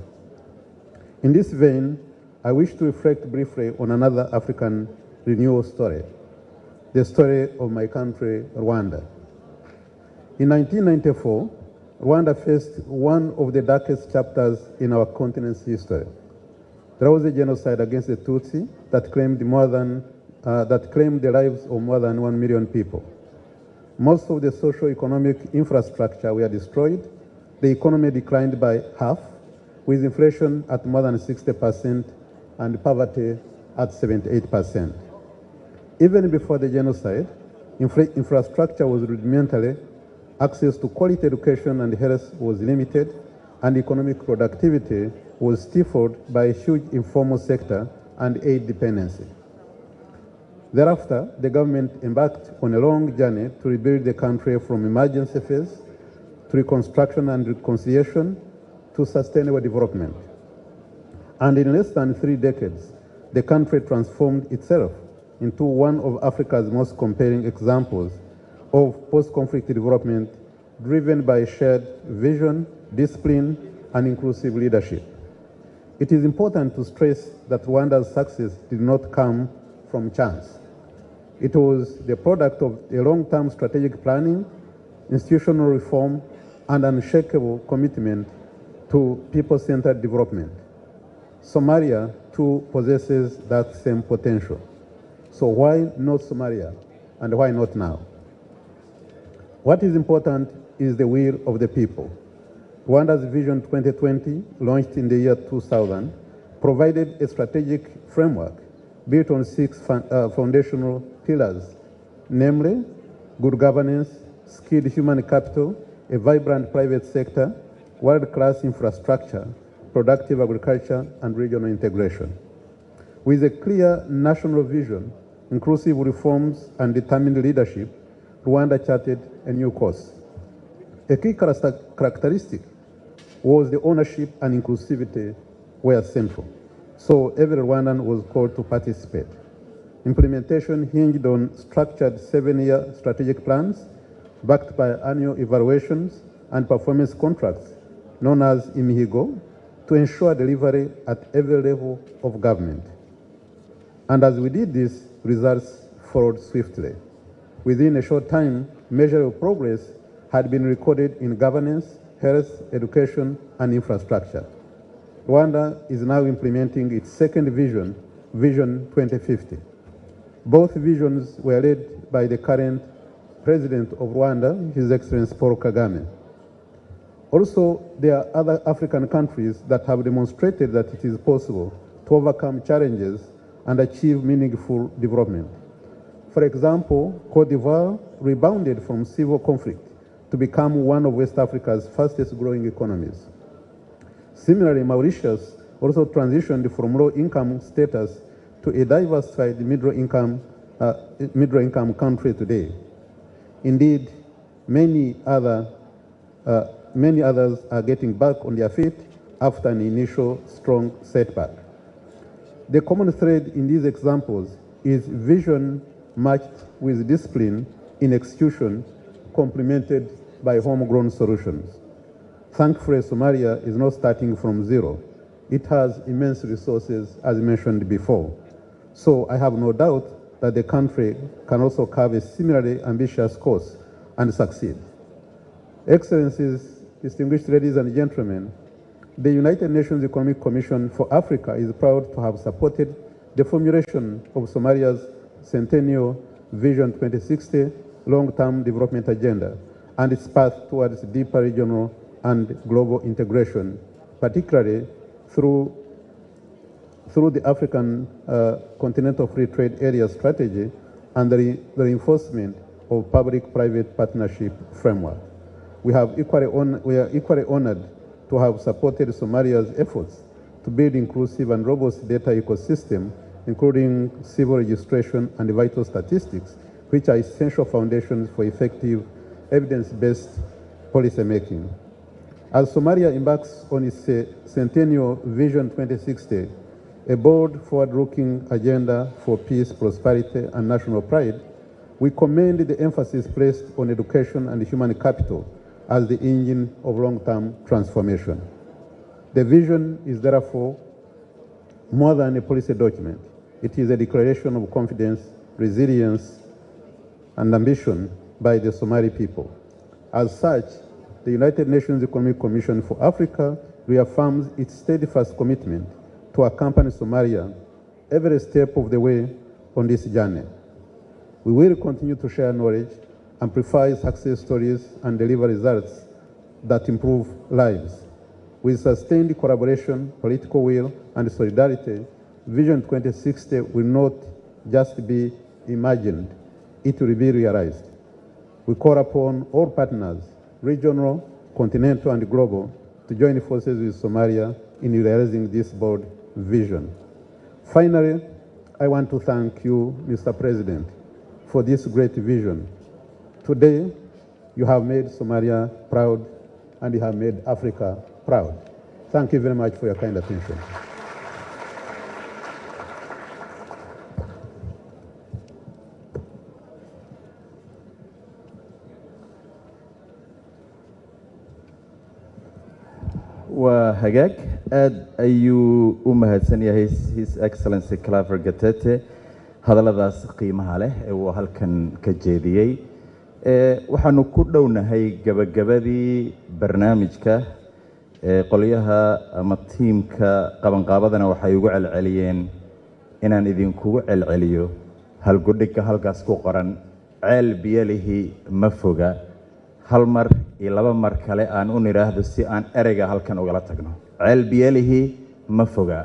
Speaker 9: In this vein, I wish to reflect briefly on another African renewal story, the story of my country, Rwanda. In 1994, Rwanda faced one of the darkest chapters in our continent's history. There was a genocide against the Tutsi that claimed the lives of more than 1 million people. Most of the socio-economic infrastructure were destroyed. The economy declined by half, with inflation at more than 60% and poverty at 78%. Even before the genocide, infrastructure was rudimentary, access to quality education and health was limited, and economic productivity was stifled by a huge informal sector and aid dependency. Thereafter, the government embarked on a long journey to rebuild the country from emergency phase to reconstruction and reconciliation to sustainable development. And in less than 3 decades, the country transformed itself into one of Africa's most compelling examples of post-conflict development driven by shared vision, discipline, and inclusive leadership. It is important to stress that Rwanda's success did not come from chance. It was the product of a long-term strategic planning, institutional reform, and unshakable commitment to people-centered development. Somalia too possesses that same potential. So why not Somalia, and why not now? What is important is the will of the people. Rwanda's Vision 2020, launched in the year 2000, provided a strategic framework built on 6 foundational pillars, namely good governance, skilled human capital, a vibrant private sector, world-class infrastructure, productive agriculture, and regional integration. With a clear national vision, inclusive reforms, and determined leadership, Rwanda charted a new course. A key characteristic was the ownership and inclusivity were central. So every Rwandan was called to participate. Implementation hinged on structured 7-year strategic plans backed by annual evaluations and performance contracts known as Imihigo to ensure delivery at every level of government. And as we did this, results followed swiftly. Within a short time, measurable progress had been recorded in governance, health, education, and infrastructure. Rwanda is now implementing its second vision, Vision 2050. Both visions were led by the current President of Rwanda, His Excellency Paul Kagame. Also, there are other African countries that have demonstrated that it is possible to overcome challenges and achieve meaningful development. For example, Cote d'Ivoire rebounded from civil conflict to become one of West Africa's fastest growing economies. Similarly, Mauritius also transitioned from low-income status to a diversified middle-income country today. Indeed, many others are getting back on their feet after an initial strong setback. The common thread in these examples is vision matched with discipline in execution, complemented by homegrown solutions. Thankfully, Somalia is not starting from zero. It has immense resources, as mentioned before. So I have no doubt that the country can also carve a similarly ambitious course and succeed. Excellencies, distinguished ladies and gentlemen, the United Nations Economic Commission for Africa is proud to have supported the formulation of Somalia's Centennial Vision 2060 long-term development agenda and its path towards deeper regional and global integration, particularly through the African Continental Free Trade Area strategy and the reinforcement of public-private partnership framework. We are equally honored to have supported Somalia's efforts to build inclusive and robust data ecosystem, including civil registration and vital statistics, which are essential foundations for effective evidence-based policy making. As Somalia embarks on its Centennial Vision 2060, a bold, forward-looking agenda for peace, prosperity, and national pride, we commend the emphasis placed on education and human capital as the engine of long-term transformation. The vision is therefore more than a policy document. It is a declaration of confidence, resilience, and ambition by the Somali people. As such, the United Nations Economic Commission for Africa reaffirms its steadfast commitment to accompany Somalia every step of the way on this journey. We will continue to share knowledge, amplify success stories, and deliver results that improve lives. With sustained collaboration, political will, and solidarity, Vision 2060 will not just be imagined, it will be realized. We call upon all partners, regional, continental, and global, to join forces with Somalia in realizing this bold vision. Finally, I want to thank you, Mr. President, for this great vision. Today, you have made Somalia proud, and you have made Africa proud. Thank you very much for your kind attention.
Speaker 6: وهجاك ayuu u mahadsan yahay His Excellency Claver Gatete hadalladaas qiimaha leh ee uu halkan ka jeediyay waxaanu ku dhownahay gabagabadii barnaamijka qolyaha ama tiimka qabanqaabadana waxay ugu celceliyeen inaan idinkugu celceliyo halgudhigga halkaas ku qoran ceel biyalihi ma foga hal mar iyo laba mar kale aan u niraahdo si aan ereyga halkan ugala tagno ceel biyalihi ma foga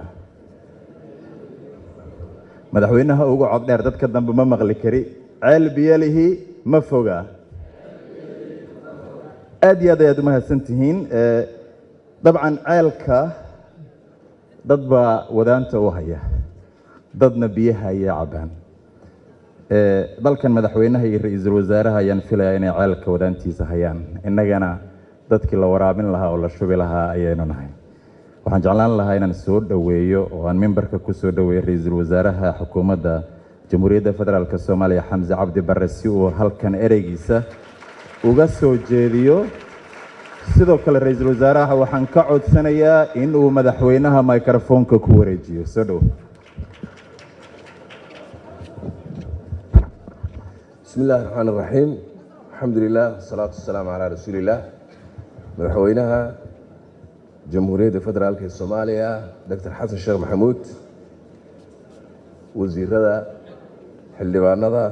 Speaker 6: madaxweynaha ugu cod dheer dadka dambe ma maqli kari ceel biyalihi ma foga aad iyo aad ayaad u mahadsantihiin dabcan ceelka dad baa wadaanta u haya dadna biyaha ayay cabaan dalkan madaxweynaha iyo ra-iisul wasaaraha ayaan filayaa inay ceelka wadaantiisa hayaan innagana dadkii la waraabin lahaa oo la shubi lahaa ayaynu nahay waxaan jeclaan lahaa inaan soo dhoweeyo oo aan mimbarka ku soo dhoweeyo ra-iisul wasaaraha xukuumadda jamhuuriyadda federaalk soomaaliya xamse cabdi barre si uu halkan ereygiisa uga soo jeediyo sidoo kale ra-iisul wasaaraha waxaan ka codsanayaa in uu madaxweynaha microfoonka ku wareejiyo soo dhow
Speaker 10: بسم الله الرحمن الرحيم الحمد لله والصلاة والسلام على رسول الله مدحوينها جمهورية فدرالك الصومالية دكتور حسن الشيخ محمود وزير هذا حلبان هذا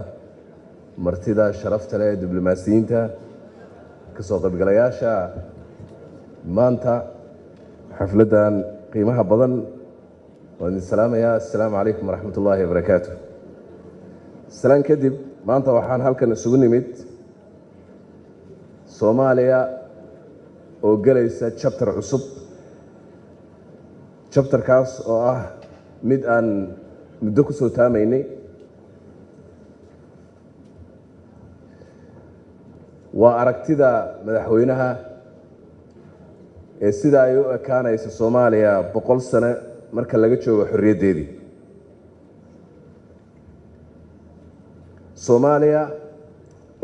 Speaker 10: مرتدى شرفت له دبلوماسيين كسوق بقلياشا مانتا حفلة قيمها بضن وان السلام يا السلام عليكم ورحمة الله وبركاته السلام كدب maanta waxaan halkan isugu nimid Soomaaliya oo galaysa chapter cusub chapterkaas oo ah mid aan muddo ku soo taamaynay waa aragtida madaxweynaha ee sida ay u ekaanayso Soomaaliya 100 sano marka laga joogo xorriyaddeedii Soomaaliya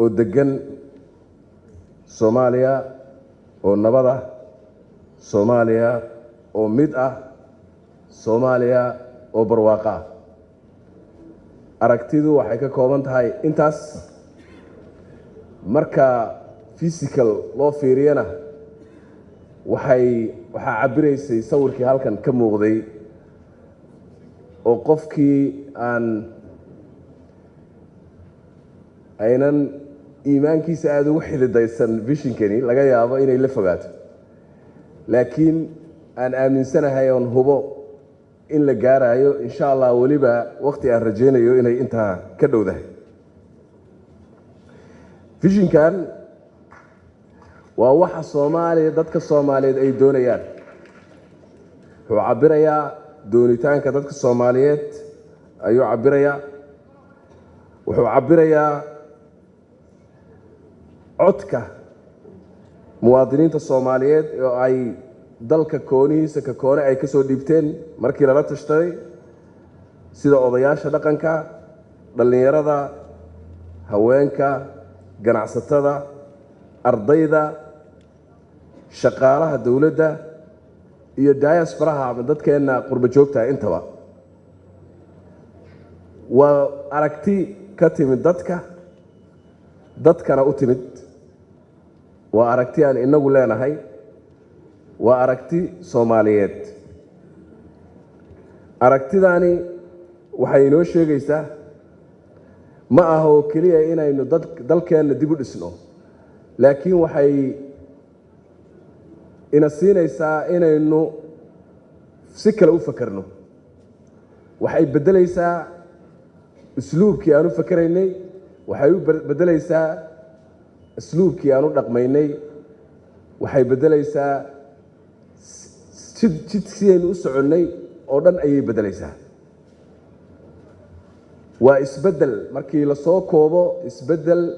Speaker 10: oo degan Soomaaliya oo nabad ah Soomaaliya oo mid ah Soomaaliya oo barwaaqo ah aragtidu waxay ka kooban tahay intaas marka physical loo fiiriyana waxa cabiraysay sawirkii halkan ka muuqday oo qofkii aynan iimaankiisa aad ugu xididaysan visionkani laga yaabo inay la fogaato laakiin aan aaminsanahay oon hubo in la gaarayo insha Allah waliba waqti aan rajaynayo inay intaa ka dhowdahay visionkan waa waxa Soomaaliya dadka Soomaaliyeed ay doonayaan wuxuu cabirayaa doonitaanka dadka Soomaaliyeed ayuu cabirayaa wuxuu cabirayaa codka muwaadiniinta Soomaaliyeed oo ay dalka koonihiisa ka koone ay ka soo dhiibteen markii lala tashtay sida odayaasha dhaqanka dhalinyarada haweenka ganacsatada ardayda shaqaalaha dawladda iyo diasporaha ama dadkeena qurba joogta intaba waa aragti ka timid dadkana u timid waa aragti aan inagu leenahay waa aragti Soomaaliyeed aragtidani waxay inoo sheegaysaa ma aha oo kaliya inaynu dalkeena dib u dhisno laakiin waxay ina siinaysaa inaynu si kale u fakarno waxay bedelaysaa اسلوبكي أنا فكريني وحي بدليسا اسلوبكي أنا دقميني وحي بدليسا جدسين وسعني أردن أي بدليسا وإسبدل مركي لصو كوبو إسبدل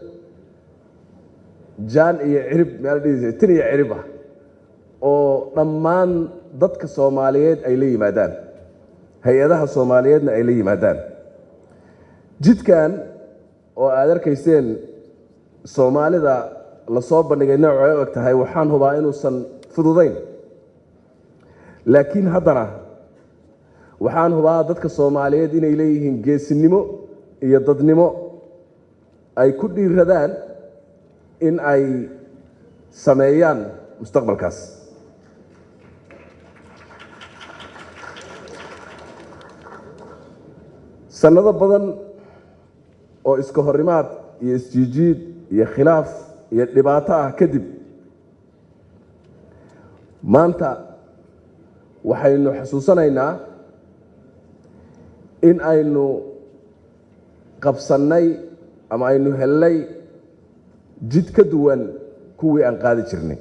Speaker 10: جان يعرب تني يعربه أو ضمان ضدك الصوماليات أي لي مادان هيئتها الصوماليات أي لي مادان jidkan oo aad arkayseen Soomaalida la soo bandhigay nooc ay og tahay waxaan hubaa inuusan fududayn laakiin haddana waxaan hubaa dadka Soomaaliyeed inay leeyihiin geesinimo iyo dadnimo ay ku dhiiradaan in ay sameeyaan mustaqbalkaas sannado badan oo iska horimaad iyo isjiijiid iyo khilaaf iyo dhibaato ah kadib maanta waxaynu xasuusanaynaa in aynu qabsannay ama aynu hellay jid ka duwan kuwii aan qaadi jirnay,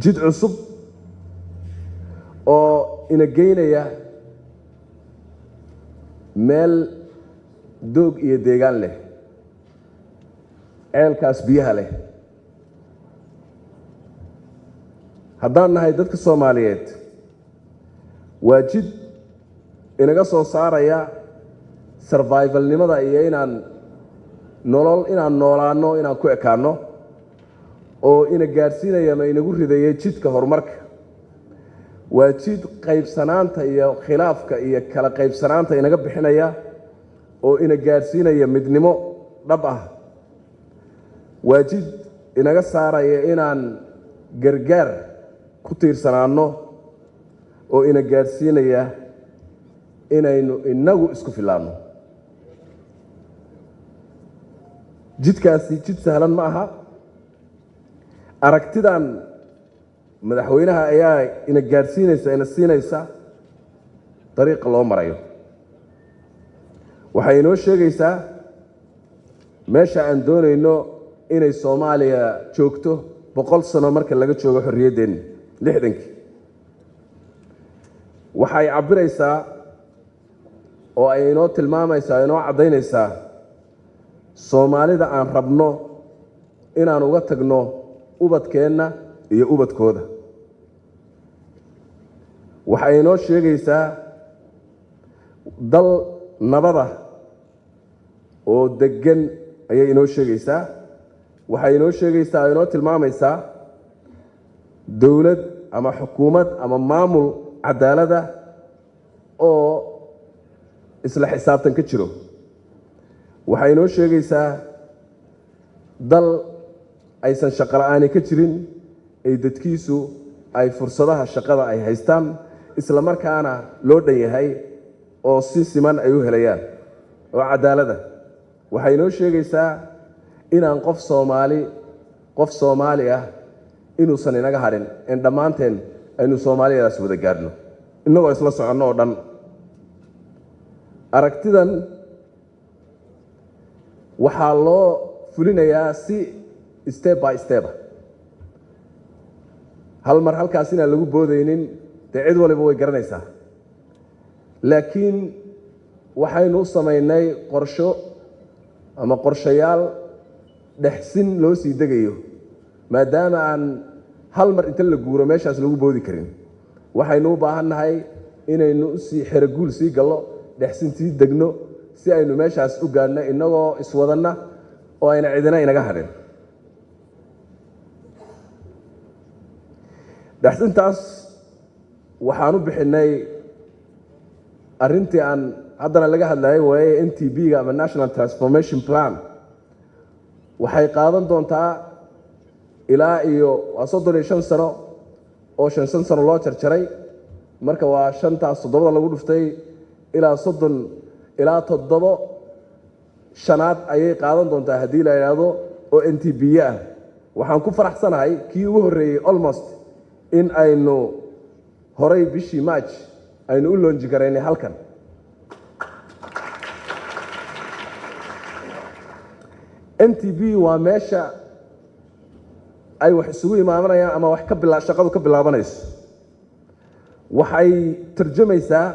Speaker 10: jid cusub oo ina geynaya meel doog iyo deegaan leh, ceelkaas biyaha leh. haddaan nahay dadka Soomaaliyeed, waa jid inaga soo saaraya survivalnimada iyo inaan noolaano, inaan ku ekaano, oo ina gaarsiinaya ma inagu ridayay jidka horumarka. waa jid qaybsanaanta iyo khilaafka iyo kala qaybsanaanta inaga bixinaya oo ina gaarsiinaya midnimo dhab ah. waa jid inaga saaraya inaan gargaar ku tiirsanaano oo ina gaarsiinaya inaynu inagu isku filaano. jidkaasi jid sahlan ma aha. aragtidan madaxweynaha ayaa ina gaarsiinaysa, ina siinaysa dariiqa loo marayo. waxay inoo sheegaysaa meesha aan doonayno inay Soomaaliya joogto 100 sano marka laga joogo xorriyaddeena 60kii. waxay cabiraysaa oo ay inoo tilmaamaysaa, inoo caddaynaysaa Soomaalida aan rabno inaan uga tagno ubadkeenna iyo ubadkooda. waxay inoo sheegaysaa dal nabada oo degan ayay inoo sheegaysaa. waxay inoo sheegaysaa, inoo tilmaamaysaa dowlad ama xukuumad ama maamul cadaalada oo isla xisaabtan ka jiro. waxay inoo sheegaysaa dal aysan shaqo la'aani ka jirin, ay dadkiisu ay fursadaha shaqada ay haystaan, isla markaana loo dhan yahay oo si siman ay u helayaan oo cadaalada. waxay inoo sheegaysaa inaan qof Soomaali ah inuusan inaga hadhin, in dhammaanteen aynu Soomaaliyadaas wada gaarno innagoo isla soconno oo dhan. aragtidan waxaa loo fulinayaa si step by step. hal mar halkaas inaan lagu boodaynin, dee cid waliba way garanaysaa. laakiin waxaynu u samaynay qorsho ama qorshayaal dhexsin loo sii degayo, maadaama aan hal mar inta la guuro meeshaas lagu boodi karin. waxaynu u baahannahay inaynu usii xeroguul sii gallo, dhexsin sii degno, si aynu meeshaas u gaadhno innagoo iswadanna oo ayna cidina inaga hadhin. dhexsintaas waxaan u bixinay arrintii aan haddana laga hadlayay waaye NTP-ga ama National Transformation Plan. waxay qaadan doontaa ilaa iyo 35 sano oo 5 sano loo jarjaray, marka waa 5 lagu dhuftay ilaa 30 ilaa 7 shanaad ayay qaadan doontaa haddii la yidhaahdo oo NTP ah. waxaan ku faraxsanahay kii ugu horreeyey almost in aynu horay bishii March aynu u loonji garaynay halkan. NTP waa meesha ay wax isugu imaamanayaan ama wax shaqadu ka bilaabanayso. waxay tarjumaysaa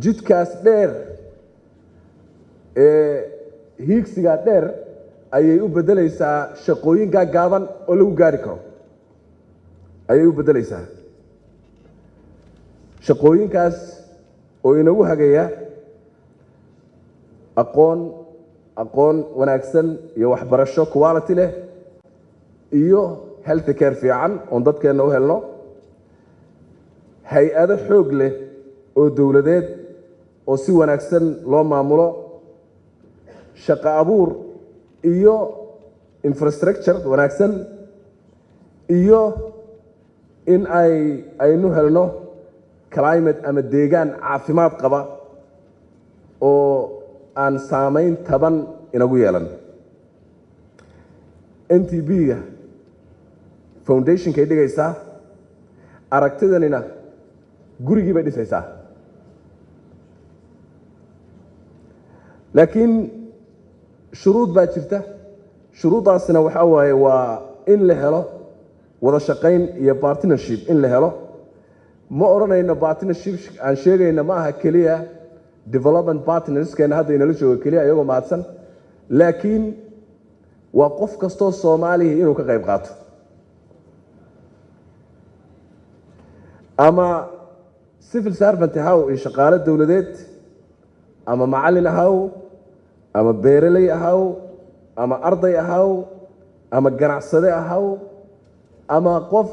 Speaker 10: jidkaas dheer ee hiigsiga dheer ayay u beddelaysaa shaqooyin gaaban oo lagu gaari karo ayay u beddelaysaa. shaqooyinkaas oo inagu hagaya aqoon wanaagsan iyo waxbarasho quality leh iyo health care fiican oo dadkeena u helno, hay-ado xoog leh oo dawladeed oo si wanaagsan loo maamulo, shaqo abuur iyo infrastructure wanaagsan, iyo in aynu helno climate ama deegaan caafimaad qaba oo aan saamayn taban inagu yeelan NTB-ga foundation-kay dhigaysaa aragtidanina gurigii bay dhisaysaa laakiin shuruud baa jirta shuruudaasina waxa waaye waa in la helo wada shaqayn iyo partnership in la helo ma oranayno partnership aan sheegayna ma aha kaliya development partners keena hadda inala joogo kaliya iyagoo mahadsan laakiin waa qof kastoo Soomaaliya inuu ka qayb qaato ama civil servant haw iyo shaqaale dawladeed ama macallin haw ama beeraley haw ama arday haw ama ganacsade haw ama qof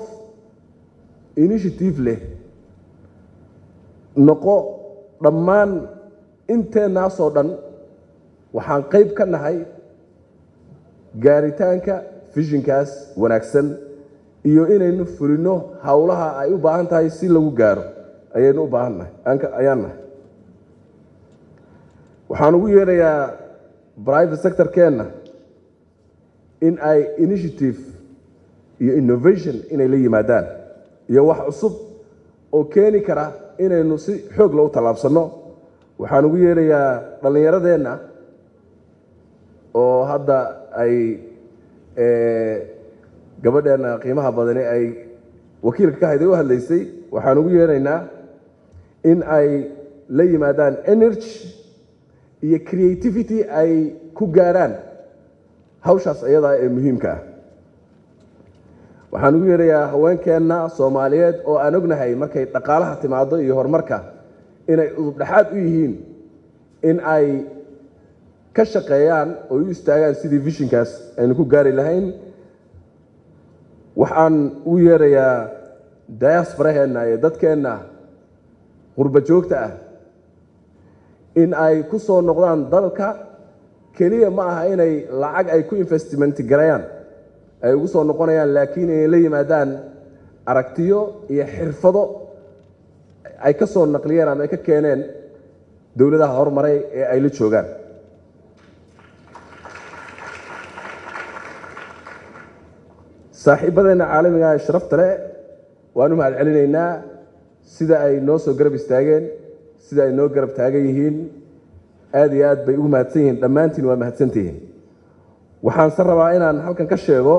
Speaker 10: initiative leh noqo dhammaan inteenaas oo dhan waxaan qayb ka nahay gaaritaanka visionkaas wanaagsan iyo inaynu fulino hawlaha ay u baahan tahay si lagu gaaro ayaynu u baahannahay ayaannahay waxaan ugu yeerayaa private sector-keenna in ay initiative iyo innovation inay la yimaadaan iyo wax cusub oo keeni kara inaynu si xoog loo tallaabsanno waxaan ugu yeerayaa dhallinyaradeenna oo hadda ay gabadheena qiimaha badani ay wakiilka ka hayday u hadlaysay waxaan ugu yeeraynaa in ay la yimaadaan energy iyo creativity ay ku gaaraan hawshaas ayada ee muhiimka ah waxaan ugu yeerayaa haweenkeenna Soomaaliyeed oo aan ognahay markay dhaqaalaha timaado iyo horumarka inay udub dhaxaad u yihiin in ay ka shaqeeyaan oo u istaagaan sidii visionkaas aynu ku gaari lahayn waxaan u yeerayaa diasporaheena iyo dadkeenna qurba joogta ah in ay ku soo noqdaan dalka kaliya ma aha inay lacag ay ku investment garayaan ay ugu soo noqonayaan laakiin inay la yimaadaan aragtiyo iyo xirfado ay ka soo naqliyeen ama ay ka keeneen dawladaha horumaray ee ay la joogaan saaxiibadeena caalamiga ah sharafta leh waanu mahad celinaynaa sida ay noo soo garab istaageen sida ay noo garab taagan yihiin aad iyo aad bay ugu mahadsan yihiin dhammaantiin waa mahadsantihiin waxaan san rabaa inaan halkan ka sheego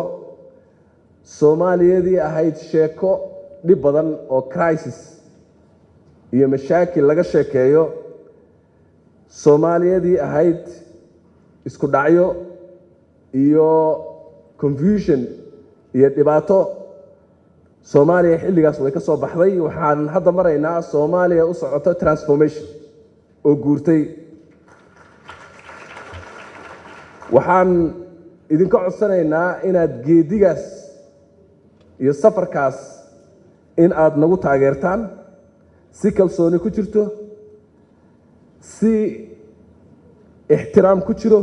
Speaker 10: Soomaaliyadii ahayd sheeko dhib badan oo crisis iyo mashaakil laga sheekeeyo Soomaaliyadii ahayd isku dhacyo iyo confusion iyo dhibaato Soomaaliya xilligaas way ka soo baxday waxaan hadda maraynaa Soomaaliya u socoto transformation oo guurtay waxaan idinka codsanaynaa inaad geedigaas iyo safarkaas in aad nagu taageertaan si kalsooni ku jirto si ixtiraam ku jiro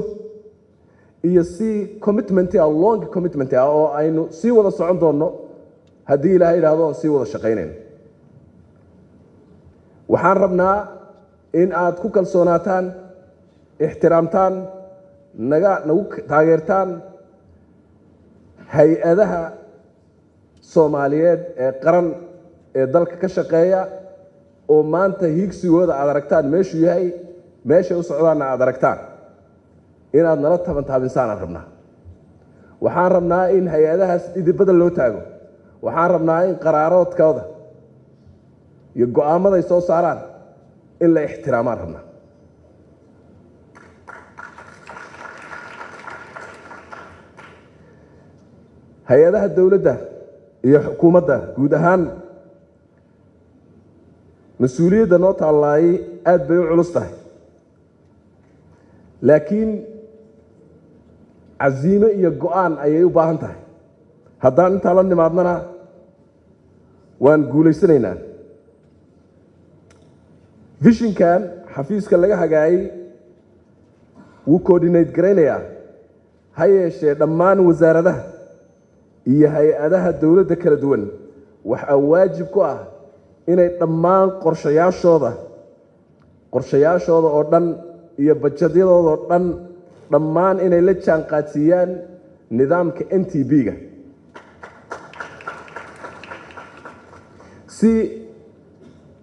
Speaker 10: iyo si commitment long commitment oo aynu si wada socon doono haddii ilaahay yiraahdo si wada shaqeynayno waxaan rabnaa in aad ku kalsoonaataan ixtiraamtaan nagu taageertaan hay-adaha Soomaaliyeed ee qaran ee dalka ka shaqeeya oo maanta hiigsigooda aad aragtaan meeshuu yahay meesha u socdaana aad aragtaan inaad nala tabantaabisaan rabnaa waxaan rabnaa in hay-adahaas dibadda loo taago waxaan rabnaa in qaraaroodkooda iyo go'aamada ay soo saaraan in la ixtiraamaan rabnaa hay-adaha dawladda iyo xukuumadda guud ahaan mas-uuliyadda noo taallay aad bay u culus tahay laakiin عزيمة iyo go'aan ayay u baahan tahay haddaan inta la nimaadnana waan guuleysanaynaa visionkan xafiiska laga hagaayay wuu coordinate gareynayaa ha yeeshee dhammaan wasaaradaha iyo hay-adaha dowladda kala duwan waxaa waajib ku ah inay dhammaan qorshayaashooda oo dhan iyo bajedyadooda oo dhan dhammaan inay la jaanqaadsiiyaan nidaamka NTB-ga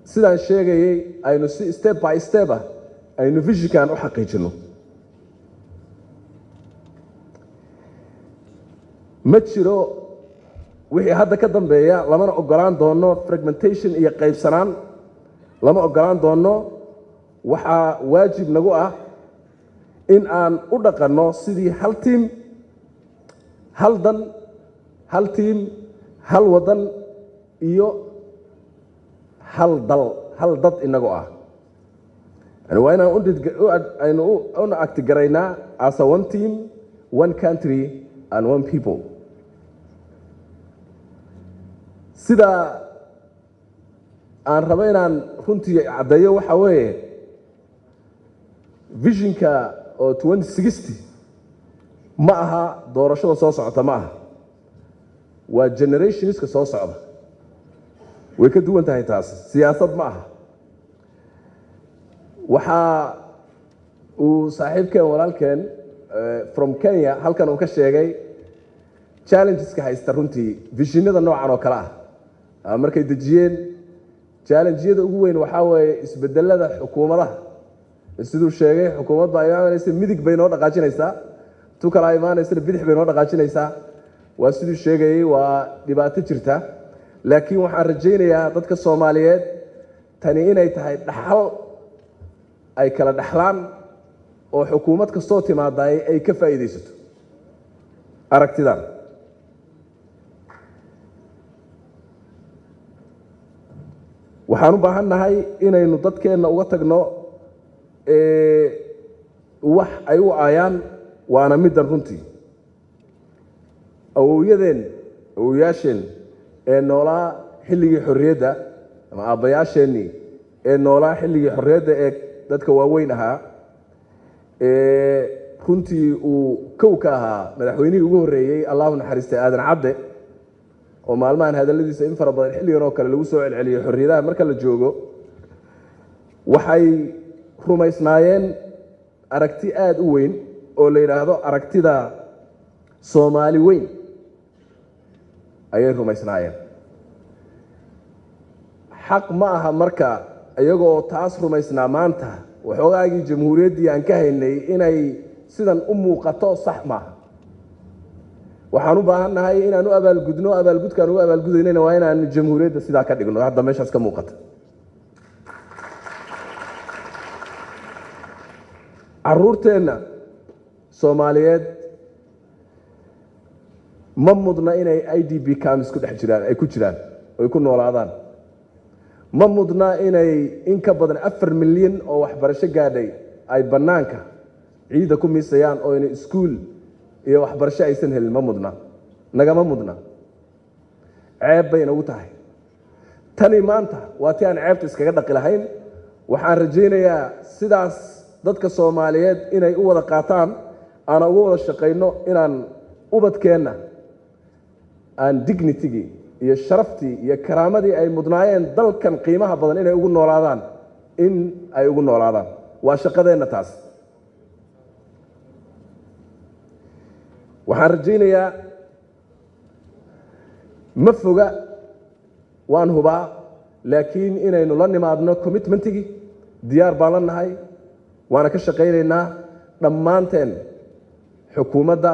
Speaker 10: sidaan sheegayay aynu si step by step aynu visionkan u xaqiijino. ma jiro wixii hadda ka dambeeya lamana ogolaan doono fragmentation iyo qaybsanaan lama ogolaan doono. waxaa waajib nagu ah in aan u dhaqanno sidii hal tiim, hal dan, hal tiim, hal wadan iyo hal dad inagoo ah. waa inaan aynu una actigaraynaa as a one team, one country and one people. sida aan rabo inaan runtii caddeeyo waxa weeye visionka oo 2060 ma aha doorashada soo socota, ma aha, waa generationska soo socda. way ka duwan tahay taas, siyaasad ma aha. waxa uu saaxiibkeen walaalkeen from Kenya halkan uu ka sheegay challengeska haysta runtii visionada noocan oo kale ah markay dejiyeen. challenge-yada ugu weyn waxaa weeye isbedelada xukuumadaha. siduu sheegay xukuumad baa imaanaysa midig bay noo dhaqaajinaysaa, tu kale imaanaysana bidix bay noo dhaqaajinaysaa. waa siduu sheegayay, waa dhibaato jirta. laakiin waxaan rajaynayaa dadka Soomaaliyeed tani inay tahay dhaxal ay kala dhaxlaan oo xukuumad kastoo timaaday ay ka faa'iideysato aragtidan. waxaan u baahannahay inaynu dadkeenna uga tagno wax ay u aayaan, waana middan runtii awowayaasheen ee noolaa xilligii xorriyadda ama aabbayaasheenii ee noolaa xilligii xorriyadda ee dadka waaweyn ahaa. runtii uu kow ka ahaa madaxweynihii ugu horreeyey allahu naxariistay aadan cabde, oo maalmahan hadalladiisa in fara badan xilligan oo kale lagu soo celceliyay xorriyadaha marka la joogo. waxay rumaysnaayeen aragti aada u weyn oo la yidhaahdo aragtida Soomaali weyn ayay rumaysnaayeen. xaq ma aha marka iyagoo taas rumaysnaa maanta waxoogaagii jamhuuriyaddii aan ka haynay inay sidan u muuqato sax maaha. waxaan u baahannahay inaan u abaalgudno. abaalgudkaan ugu abaalgudaynayna waa inaan jamhuuriyadda sidaa ka dhigno hadda meeshaas ka muuqata. caruurteenna Soomaaliyeed ma mudna inay IDP camps ku dhex jiraan, ay ku jiraan, ay ku noolaadaan. ma mudna inay in ka badan 4 milyan oo waxbarasho gaadhay ay bannaanka ciida ku miisayaan oo inay iskuul iyo waxbarasho aysan helin. ma mudna, nagama mudna. ceeb bay nagu tahay. tani maanta waa tii aan ceebta iskaga dhaqi lahayn. waxaan rajaynayaa sidaas dadka Soomaaliyeed inay u wada qaataan, aan ugu wada shaqayno inaan ubadkeenna aan dignity-gii iyo sharaftii iyo karaamadii ay mudnaayeen dalkan qiimaha badan inay ugu noolaadaan, in ay ugu noolaadaan. waa shaqadeenna taas. waxaan rajaynayaa ma foga, waan hubaa, laakiin inaynu la nimaadno commitmentigii. diyaar baan la nahay, waana ka shaqaynaynaa dhammaanteen, xukuumadda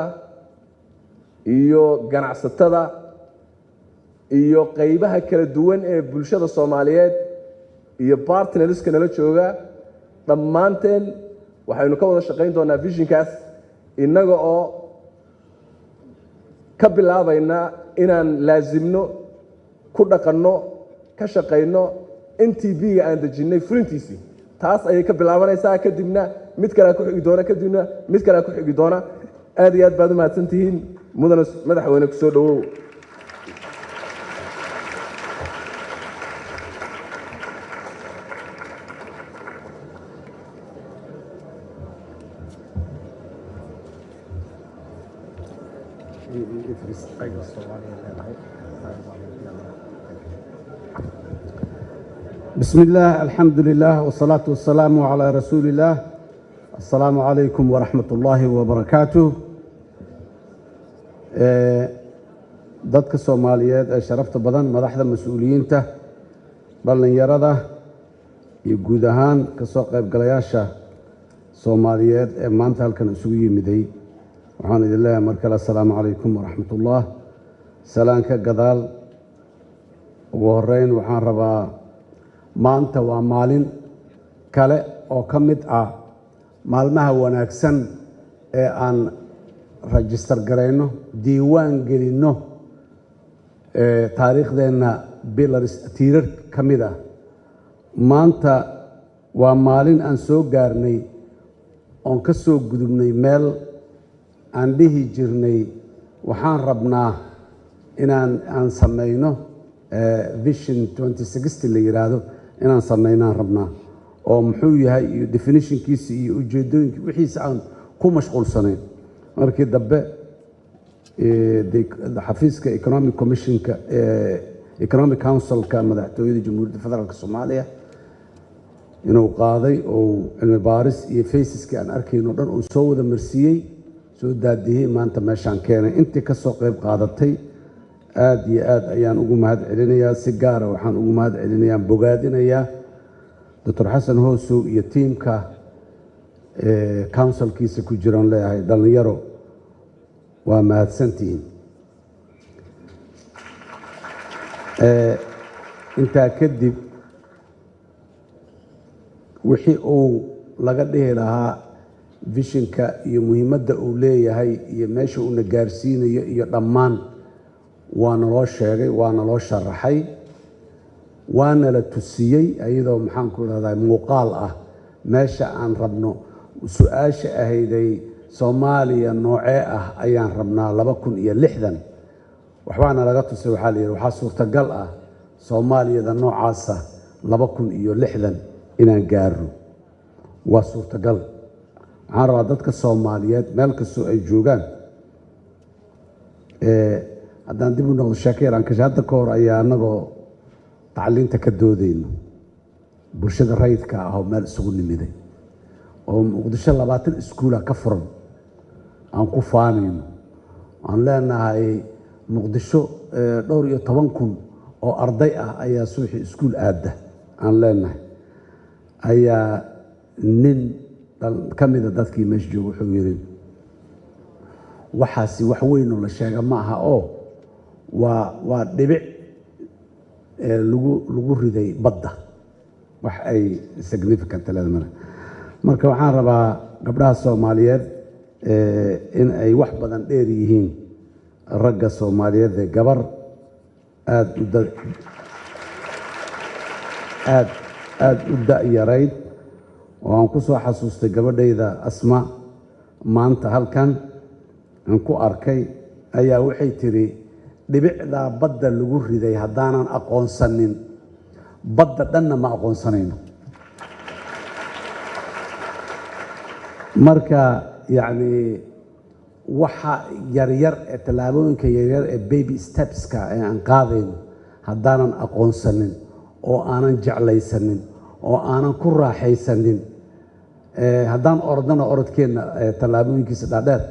Speaker 10: iyo ganacsatada iyo qaybaha kala duwan ee bulshada Soomaaliyeed iyo partnerska nala jooga. dhammaanteen waxaynu ka wada shaqayn doonaa visionkaas, innaga oo ka bilaabayna inaan laasimno, ku dhaqanno, ka shaqayno NTB-ga aan dejinnay fulintiisii. taas ayay ka bilaabanaysaa. kadibna mid kale ku xigi doona, kadibna mid kale ku xigi doona. aad iyo aad baad u mahadsantihiin. mudane madaxweyne ku soo dhawow.
Speaker 11: بسم الله الحمد لله والصلاة والسلام على رسول الله السلام عليكم ورحمة الله وبركاته dadka Soomaaliyeed ee sharafta badan madaxda mas'uuliyiinta dhalinyarada iyo guud ahaan ka soo qaybgalayaasha Soomaaliyeed ee maanta halkan isugu yimiday waxaan idin leeyahay markale assalaamu calaykum waraxmatullah salaanka gadaal ugu horeyn waxaan rabaa maanta waa maalin kale oo ka mid ah maalmaha wanaagsan ee aan register gareyno diiwaan gelino taariikhdeena pillars tiirar ka mid ah maanta waa maalin aan soo gaarnay oon ka soo gudubnay meel aan dhihi jirnay waxaan rabnaa inaan sameyno vision 2060 la yiraahdo inaan sameynaan rabnaa oo muxuu yahay iyo definitionkiisa iyo ujeedooyinka wixiisa aan ku mashquulsanayn markii dambe xafiiska economic commissionka economic councilka madaxtooyada jamhuuriyadda federaalk Soomaaliya inuu qaaday oo cilmi baaris iyo faceska aan arkayno dhan uu soo wada marsiiyay soo daadiyay maanta meeshaan keenay intii ka soo qayb qaadatay aad iyo aad ayaan ugu mahad celinayaa si gaar ah waxaan ugu mahad celinayaa bogaadinayaa Dr. Xasan Hoosow iyo tiimka councilkiisa ku jiraan leeyahay dhalinyaro waa mahadsantihiin intaa kadib wixii uu laga dhihi lahaa visionka iyo muhiimadda uu leeyahay iyo meesha uu na gaarsiinayo iyo dhammaan waana loo sheegay waana loo sharaxay waana la tusiyey ayadoo maxaan ku radaa muuqaal ah meesha aan rabno su'aasha ahayday Soomaaliya noocee ah ayaan rabnaa 2060 waxbaana laga tusay waxa la yiri waxa suurtagal ah Soomaaliyada noocaasa 2060 inaan gaaro waa suurtagal waxaan rabaa dadka Soomaaliyeed meel kastoo ay joogaan haddaan dib u noqdo sheekayaan ka hadda ka hor ayaa anagoo tacliinta ka doodayno bulshada rayidka ah oo meel isugu nimiday oo Muqdisho 20 iskuul ka furan aan ku faanayno aan leenahay Muqdisho dhowr iyo 10,000 oo arday ah ayaa suuxi iskuul aada aan leenahay ayaa nin kamida dadkii meesha jooga wuxuu yiri waxaasi wax weyn oo la sheega ma aha oo waa dhibic lagu riday badda wax ay significant leedahay marka waxaan rabaa gabdhaha Soomaaliyeed in ay wax badan dheer yihiin ragga Soomaaliyeed ee gabar aad u da'yarayd oo aan ku soo xasuustay gabadhayda Asma maanta halkan aan ku arkay ayaa waxay tiri dhibicda badda lagu riday haddaanan aqoonsanin badda dhanna ma aqoonsanayno marka yani waxa yaryar ee tallaabooyinka yaryar ee baby stepska ee aan qaadayno haddaanan aqoonsanin oo aanan jeclaysanin oo aanan ku raaxaysanin haddaan ordana orodkeena tallaabooyinkiisa dhaadheer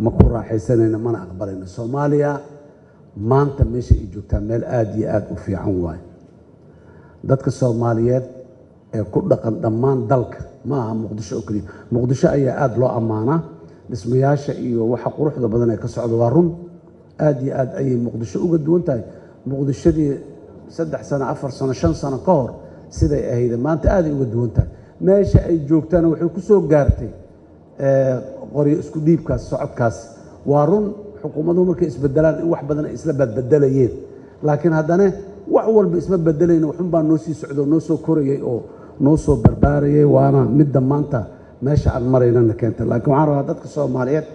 Speaker 11: ma ku raaxaysanayno mana aqbalayno Soomaaliya maanta meesha ay joogtaa meel aad iyo aad u fiican waay dadka Soomaaliyeed ee ku dhaqan dhammaan dalka ma aha Muqdisho oo kaliya Muqdisho ayaa aad loo amaanaa dhismayaasha iyo waxa quruxda badan ee ka socda waa run aad iyo aad ayay Muqdisho uga duwan tahay Muqdishadii 3 sano 4 sano 5 sano ka hor siday ahayd maanta aad ay uga duwan tahay meesha ay joogtaan waxay ku soo gaartay qori isku dhiibkaas socodkaas waa run xukuumaduhu markay isbedelaan in wax badan ay isla badbedelayeen laakiin haddana wax walba isma bedelayna waxun baa noo sii socdo noo soo korayay oo noo soo barbaarayay waana midda maanta meesha aan maraynana keentay laakiin waxaan rabaa dadka Soomaaliyeed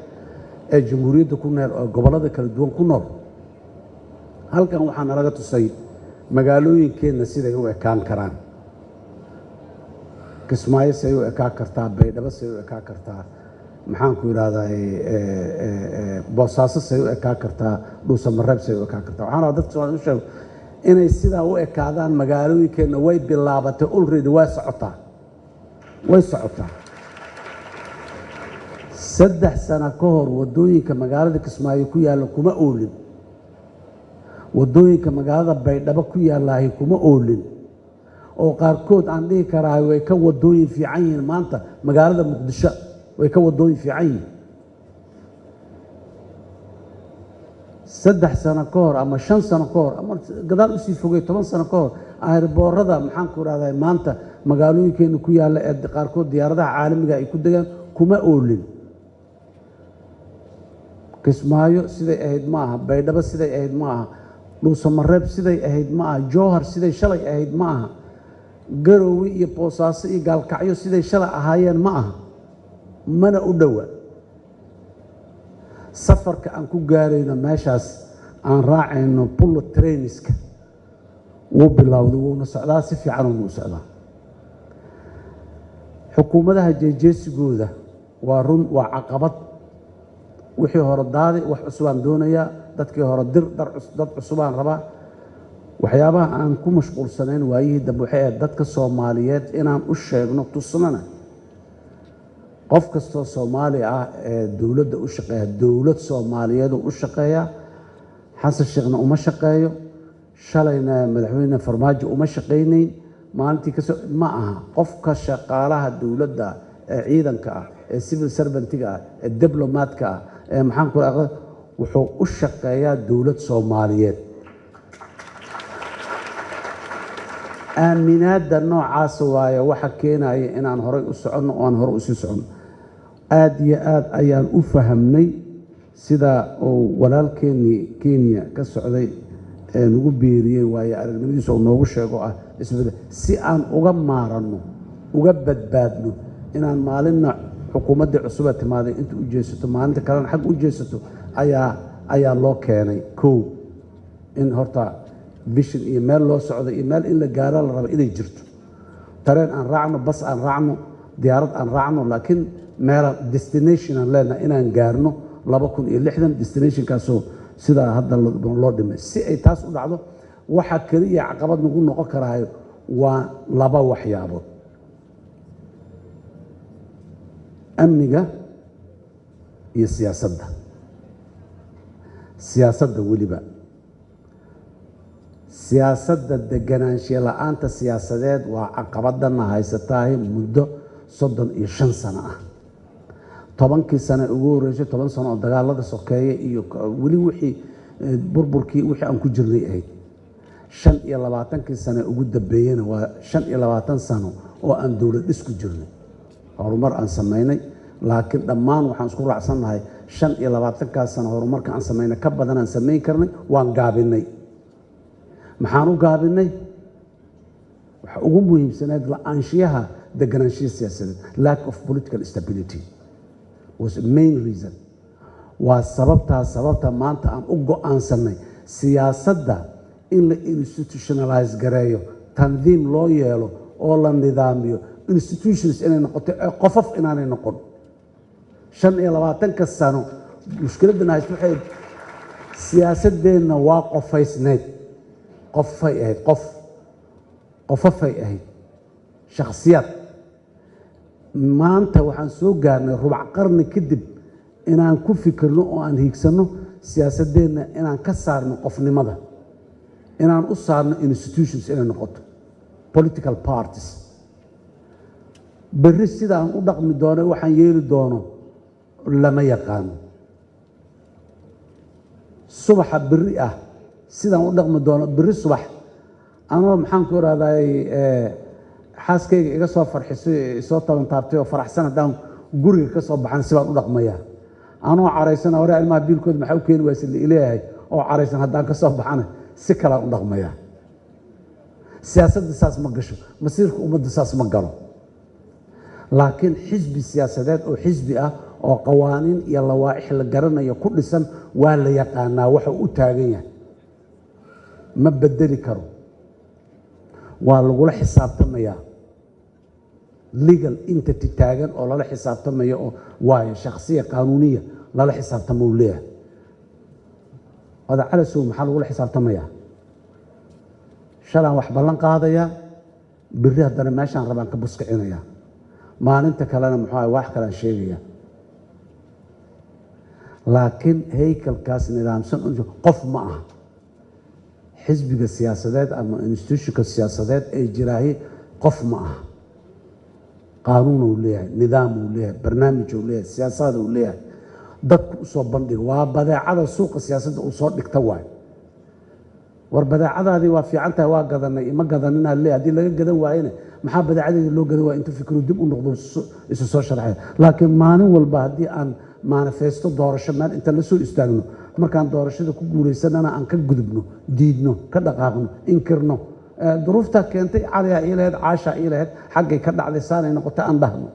Speaker 11: ee jamhuuriyadda ku nool oo gobolada kala duwan ku nool halkan waxaa nalaga tusay magaalooyinkeena siday u ekaan karaan Kismaayo say u ekaan kartaa Baydhabo say u ekaan kartaa maxaan ku yiraahdaa Boosaaso say u ekaan kartaa Dhuusamareeb say u ekaan kartaa waxaan rabaa dadka Soomaaliyeed u sheego inay sidaa u ekaadaan magaalooyinkeenna way bilaabatay already way socotaa 3 sano ka hor wadooyinka magaalada Kismaayo ku yaalla kuma oolin wadooyinka magaalada Baydhabo ku yaallaahi kuma oolin oo qaarkood aan dhihi karaa way ka wadooyin fiican yihiin maanta magaalada Muqdisho way ka wadooyin fiican yihiin 3 sano ka hor ama 5 sano ka hor ama gadaal u sii fogay 10 sano ka hor airboorada maxaan ku raadayay maanta magaalooyinkeena ku yaalla ee qaarkood diyaaradaha caalamiga ay ku degaan kuma oolin Kismaayo siday ahayd maaha Baydhabo siday ahayd maaha Dhuusamareeb siday ahayd maaha Jowhar siday shalay ahayd maaha Garowe iyo Boosaaso iyo Gaalkacyo siday shalay ahaayeen maaha mana u dhowa safarka aan ku gaarayno meeshaas aan raacayno bullet trainska wuu bilowday wuuna socdaa si fiican uu socdaa xukuumadaha jeejeesigooda waa run waa caqabad wixii hore daaday wax cusub aan doonayaa dadkii hore dad cusub aan rabaa waxyaabaha aan ku mashquulsanayn waayihii dambe waxay ahayd dadka Soomaaliyeed inaan u sheegno tusnana qof kastoo Soomaali ah ee dawladda u shaqeeya dawlad Soomaaliyeed u shaqeeya xasan sheekhna uma shaqeeyo shalayna madaxweyne farmaajo uma shaqeynayn maalintii ka soo ma aha qofka shaqaalaha dawladda ee ciidanka ah ee civil servant-ga ah ee diplomat-ka ah ee maxaan ku raaqay wuxuu u shaqeeyaa dawlad Soomaaliyeed aaminaadda noocaas waaye waxa keenaya inaan horay u soconno oo aan hore u sii soconno aad iyo aad ayaan u fahamnay sida uu walaalkeennii Kenya ka socday ee nagu beeriyay waaye aragnimadiisa oo noogu sheego ah isbedel si aan uga maaranno uga badbaadno inaan maalinna xukuumadda cusub timaaday inta u jeesato maalinta kalena xaq u jeesato ayaa loo keenay koow in horta vision iyo meel loo socdo iyo meel in la gaaro la rabo inay jirto tareen aan raacno bas aan raacno diyaarad aan raacno laakiin meel destination aan leenahay inaan gaarno 2060 destination kaasoo sida hadda loo dhimay si ay taas u dhacdo waxa kaliya caqabad nagu noqon karaayo waa 2 waxyaabood amniga iyo siyaasadda weliba siyaasadda deganaanshiya la'aanta siyaasadeed waa caqabadana haysatahay muddo 35 sano ah 10 sano ugu horeysay 10 sano oo dagaalada sokeeye iyo weli wixii burburkii wixii aan ku jirnay ahayd 25 sano ugu dambeeyana waa 25 sano oo aan dawlad isku jirnay horumar aan sameynay laakiin dhammaan waxaan isku raacsanahay 25 sano horumarka aan sameynay ka badan aan sameyn karnay waan gaabinay maxaan u gaabinay waxa ugu muhiimsanayd la'aanshiyaha deganaanshiya siyaasadeed lack of political stability was the main reason waa sababta maanta aan u go'aansanay siyaasadda in la institutionalize gareeyo tandiim loo yeelo oo la nidaamiyo institutions inay noqoto qofof inaanay noqon 25 sano mushkiladana haysto waxay siyaasadeenna waa qofaysneed qofay ahayd qofafay ahayd shakhsiyad maanta waxaan soo gaarnay rubac qarni kadib inaan ku fikirno oo aan hiigsano siyaasadeenna inaan ka saarno qofnimada inaan u saarno institutions inay noqoto political parties berri sidaan u dhaqmi doono waxaan yeeli doono lama yaqaano subaxa berri ah sidaan u dhaqmi doono berri subax anoo maxaan ku raadayay xaaskayga iga soo farxisay soo tabantaabtay oo faraxsan haddaan guriga ka soo baxan sibaan u dhaqmayaa anoo caraysan hore ilmaha biilkooda maxaa u keeni waaysa leeyahay oo caraysan haddaan ka soo baxana si kalaan u dhaqmayaa siyaasadda saas ma gasho masiirka ummadda saas ma galo laakiin xisbi siyaasadeed oo xisbi ah oo qawaaniin iyo lawaaix la garanayo ku dhisan waa la yaqaanaa waxa uu taagan yahay ma bedeli karo waa lagula xisaabtamayaa legal entity taagan oo lala xisaabtamayo oo waayo shakhsiya qaanuuniya lala xisaabtamo uu leeyahay wada calasow maxaa lagula xisaabtamayaa shalaan wax ballan qaadayaa berri haddana meeshaan rabaan ka buskicinayaa maalinta kalena muxuu ahay wax kalaan sheegayaa laakiin haykalkaas nidaamsan qof ma aha xisbiga siyaasadeed ama institutionka siyaasadeed ee jiraahi qof ma aha qaanuun uu leeyahay nidaam uu leeyahay barnaamij uu leeyahay siyaasad uu leeyahay dadku u soo bandhiga waa badeecada suuqa siyaasadda uu soo dhigta waay war badeecadaadii waa fiican tahay waa gadanay ima gadanina leeyahay haddii laga gadan waayena maxaa badeecadeedii loo gadan waaya intuu fikru dib u noqdo isu soo sharxaya laakiin maalin walba haddii aan manifesto doorasho meel inta la soo istaagno markaan doorashada ku guulaysanana aan ka gudubno diidno ka dhaqaaqno inkirno duruuftaa keentay caliyaa ii lahayd caashaa ii lahayd xaggay ka dhacday saanay noqotay aan dhahno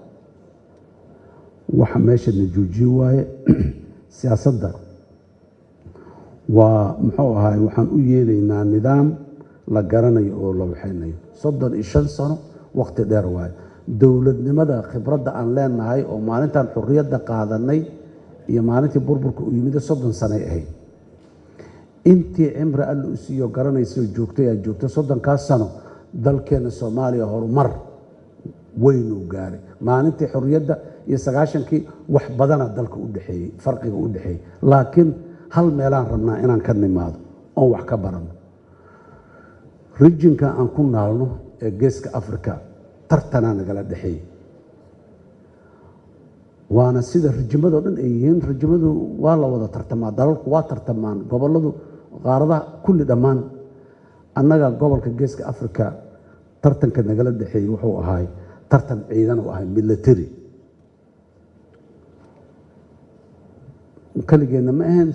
Speaker 11: waxa meesha na joojiye waaye siyaasadda waa muxuu ahaay waxaan u yeelaynaa nidaam la garanayo oo la waxaynayo 35 sano waqti dheer waaye dowladnimada khibradda aan leenahay oo maalintan xurriyadda qaadanay iyo maalintii burburka u yimid 30 sano ahayd intii cimri alla u siiyo garanaysa joogtay aad joogto 30 sano dalkeena Soomaaliya horumar weyn u gaaray maalintii xurriyadda iyo 90kii wax badan dalka u dhaxeeyay farqiga u dhaxeeyay laakiin hal meelaan rabnaa inaan ka nimaado oo wax ka barano regionka aan ku naalno ee geeska Afrika tartana nagala dhaxeeyay waana sida rijimada dhan ay yihiin rijimadu waa la wada tartamaa dalalku waa tartamaan goboladu qaaradaha kulli dhammaan annaga gobolka geeska Afrika tartanka nagala dhaxeeyay wuxuu ahaay tartan ciidan u ahay military kaligeena ma ahayn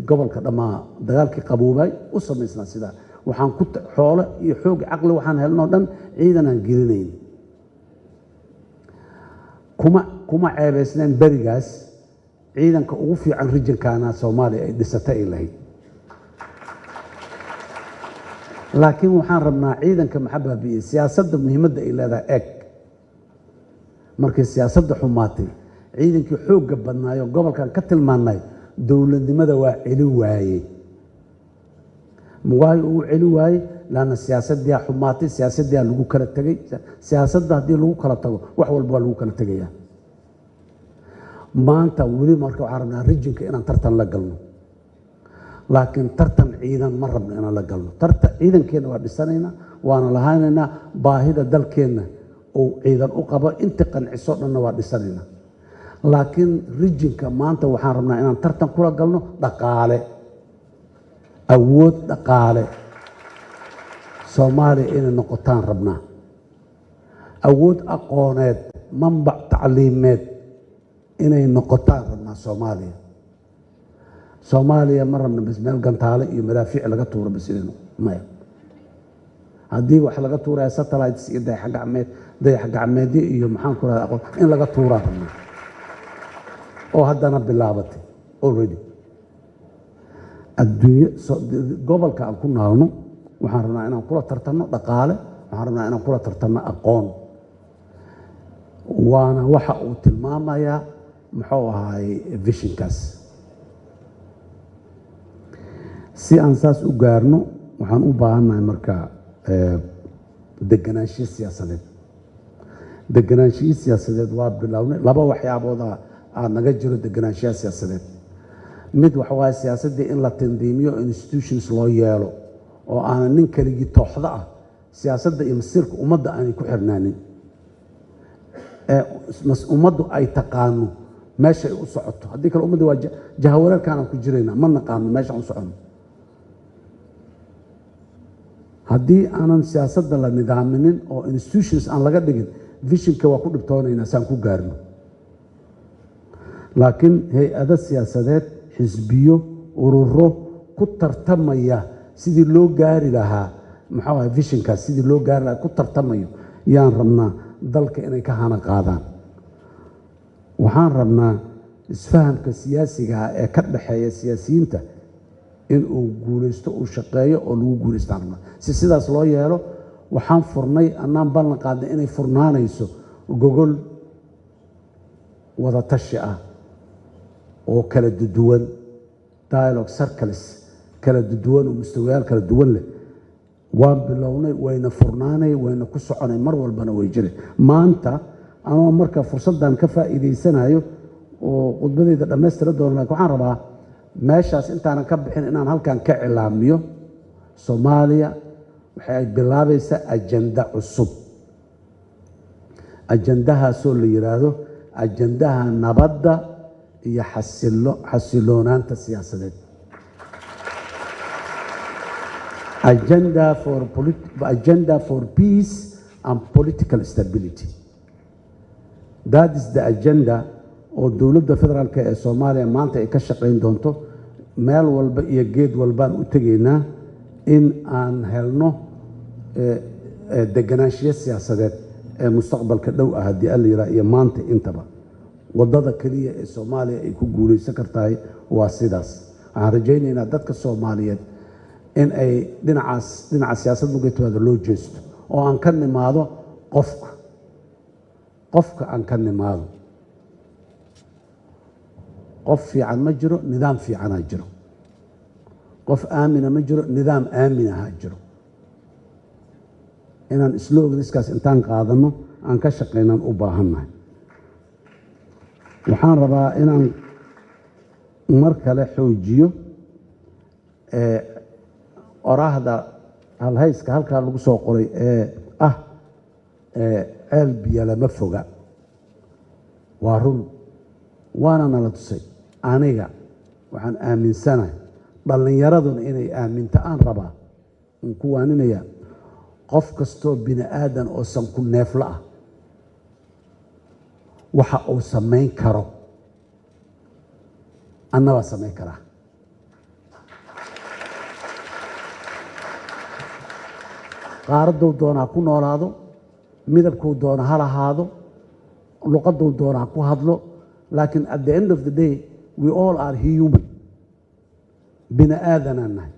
Speaker 11: gobolka dhamaa dagaalkii qaboobay u samaysnaa sida waxaan ku xoolo iyo xoog caqli waxaan helnoo dhan ciidan aan gelinayn kuma ceebaysneen berigaas ciidanka ugu fiican rijinkaana Soomaaliya ay dhisatay ay lahayd laakiin waxaan rabnaa ciidanka maxabaabiyay siyaasadda muhiimadda ay leedahay eeg markii siyaasadda xumaatay ciidankii xoogga badnaayo gobolkan ka tilmaanay dowladnimada waa celi waayey muwaay uu celi waayey laana siyaasadda xumaatay siyaasadda lagu kala tagay siyaasadda hadii lagu kala tago wax walba lagu kala tagayaa maanta wali marka waxaan rabnaa rijinka inaan tartan la galno laakiin tartan ciidan ma rabno inaan la galno tartan ciidankeena waa dhisanayna waana lahaynayna baahida dalkeena oo ciidan u qabo inta qanciso dhanna waa dhisanayna laakiin rijinka maanta waxaan rabnaa inaan tartan kula galno dhaqaale awood dhaqaale Soomaaliya inay noqotaan rabnaa awood aqooneed manbac tacliimeed inay noqotaan rabnaa Soomaaliya ma rabno bas meel gantaale iyo madaafiic laga tuuro bas inuu maya haddii wax laga tuuraya satellites iyo dayax gacmeed iyo maxaan ku raraa aqoon in laga tuuraa rabnaa oo haddana bilaabatay already adduunyo gobolka aan ku naalno waxaan rabnaa inaan kula tartanno dhaqaale waxaan rabnaa inaan kula tartanno aqoon waana waxa uu tilmaamayaa muxuu ahaay visionkaas si aan saas u gaarno waxaan u baahannahay marka deganaanshiyo siyaasadeed waa bilownay laba waxyaabooda aan naga jiro deganaanshiyo siyaasadeed mid waxa waaye siyaasadda in la tandiimiyo institutions loo yeelo oo aan nin kaligii tooxda ah siyaasadda iyo masiirka ummadda aanay ku xirnaanin ummaddu ay taqaano meesha ay u socoto haddii kale ummadda waa jahawareerkaanaan ku jiraynaa ma naqaano meesha u socono haddii aanan siyaasadda la nidaaminin oo institutions aan laga dhigin visionka waa ku dhibtoonaynaa saan ku gaarno laakiin hay-ado siyaasadeed xisbiyo ururo ku tartamaya sidii loo gaari lahaa maxaa waay visionkaas sidii loo gaari lahaa ku tartamayo yaan rabnaa dalka inay ka hana qaadaan waxaan rabnaa isfahamka siyaasiga ah ee ka dhaxeeya siyaasiyiinta in uu guulaysto uu shaqeeyo oo lagu guulaystaan rabnaa si sidaas loo yeelo waxaan furnay annaan ballan qaadnay inay furnaanayso gogol wada tashi ah oo kala duwan dialogue circles kala duwan oo mustawayaal kala duwan leh waan bilownay wayna furnaanay wayna ku soconay mar walbana way jiray maanta ama marka fursaddan ka faa'iideysanayo oo khudbadayda dhammaystira doono laakiin waxaan rabaa meeshaas intaanan ka bixin inaan halkan ka cilaamiyo Soomaaliya waxay bilaabaysaa ajanda cusub ajandahaasoo la yiraahdo ajandaha nabadda iyo xasiloonaanta siyaasadeed agenda for peace and political stability. That is the agenda oo dowladda federaalka ee Soomaaliya maanta ay ka shaqeyn doonto meel walba iyo geed walbaan u tegaynaa in aan helno deganaanshiyo siyaasadeed ee mustaqbalka dhow ah haddii alla yiraahdo iyo maanta intaba wadada kaliya ee Soomaaliya ay ku guuleysan kartahay waa sidaas waxaan rajaynaynaa dadka Soomaaliyeed in ay dhinaca siyaasadda ugeetooda loo jeesto oo aan ka nimaado qofka aan ka nimaado qof fiican ma jiro nidaam fiican ha jiro qof aamina ma jiro nidaam aamina ha jiro inaan sloganiskaas intaan qaadano aan ka shaqeynaan u baahannahay waxaan rabaa inaan mar kale xoojiyo oraahda halhayska halkaa lagu soo qoray ee ah ceel biyo lama foga waa run waana nala tusay aniga waxaan aaminsanahay dhallinyaraduna inay aaminta aan rabaa aan ku waaninaya qof kastoo bini aadan oo sanku neefla ah waxa uu samayn karo annabaa samayn karaa qaaraduu doona ha ku noolaado midabkuu doona ha lahaado luqaduu doona ha ku hadlo laakiin at the end of the day we all are human bini aadanaan nahay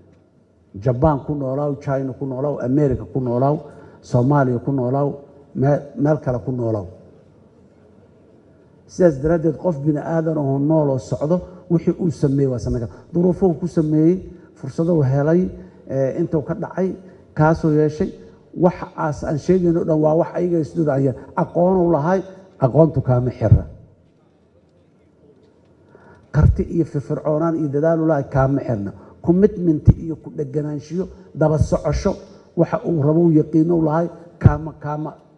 Speaker 11: Japan ku noolaaw China ku noolaaw America ku noolaaw Soomaaliya ku noolaaw meel kale ku noolaaw sidaas daraaddeed qof bini aadan oo nool oo socdo wixii uu sameeyay waa samayn karaa duruufo ku sameeyay fursado helay intuu ka dhacay kaasoo yeeshay waxa aan sheegayno dhan waa wax ayaga isdudaya aqoon u lahay aqoontu kaama xirra karti iyo firfircoonaan iyo dadaal u lahay kaama xirna commitment iyo ku dhaganaanshiyo daba socosho waxa uu rabo yaqiino u lahay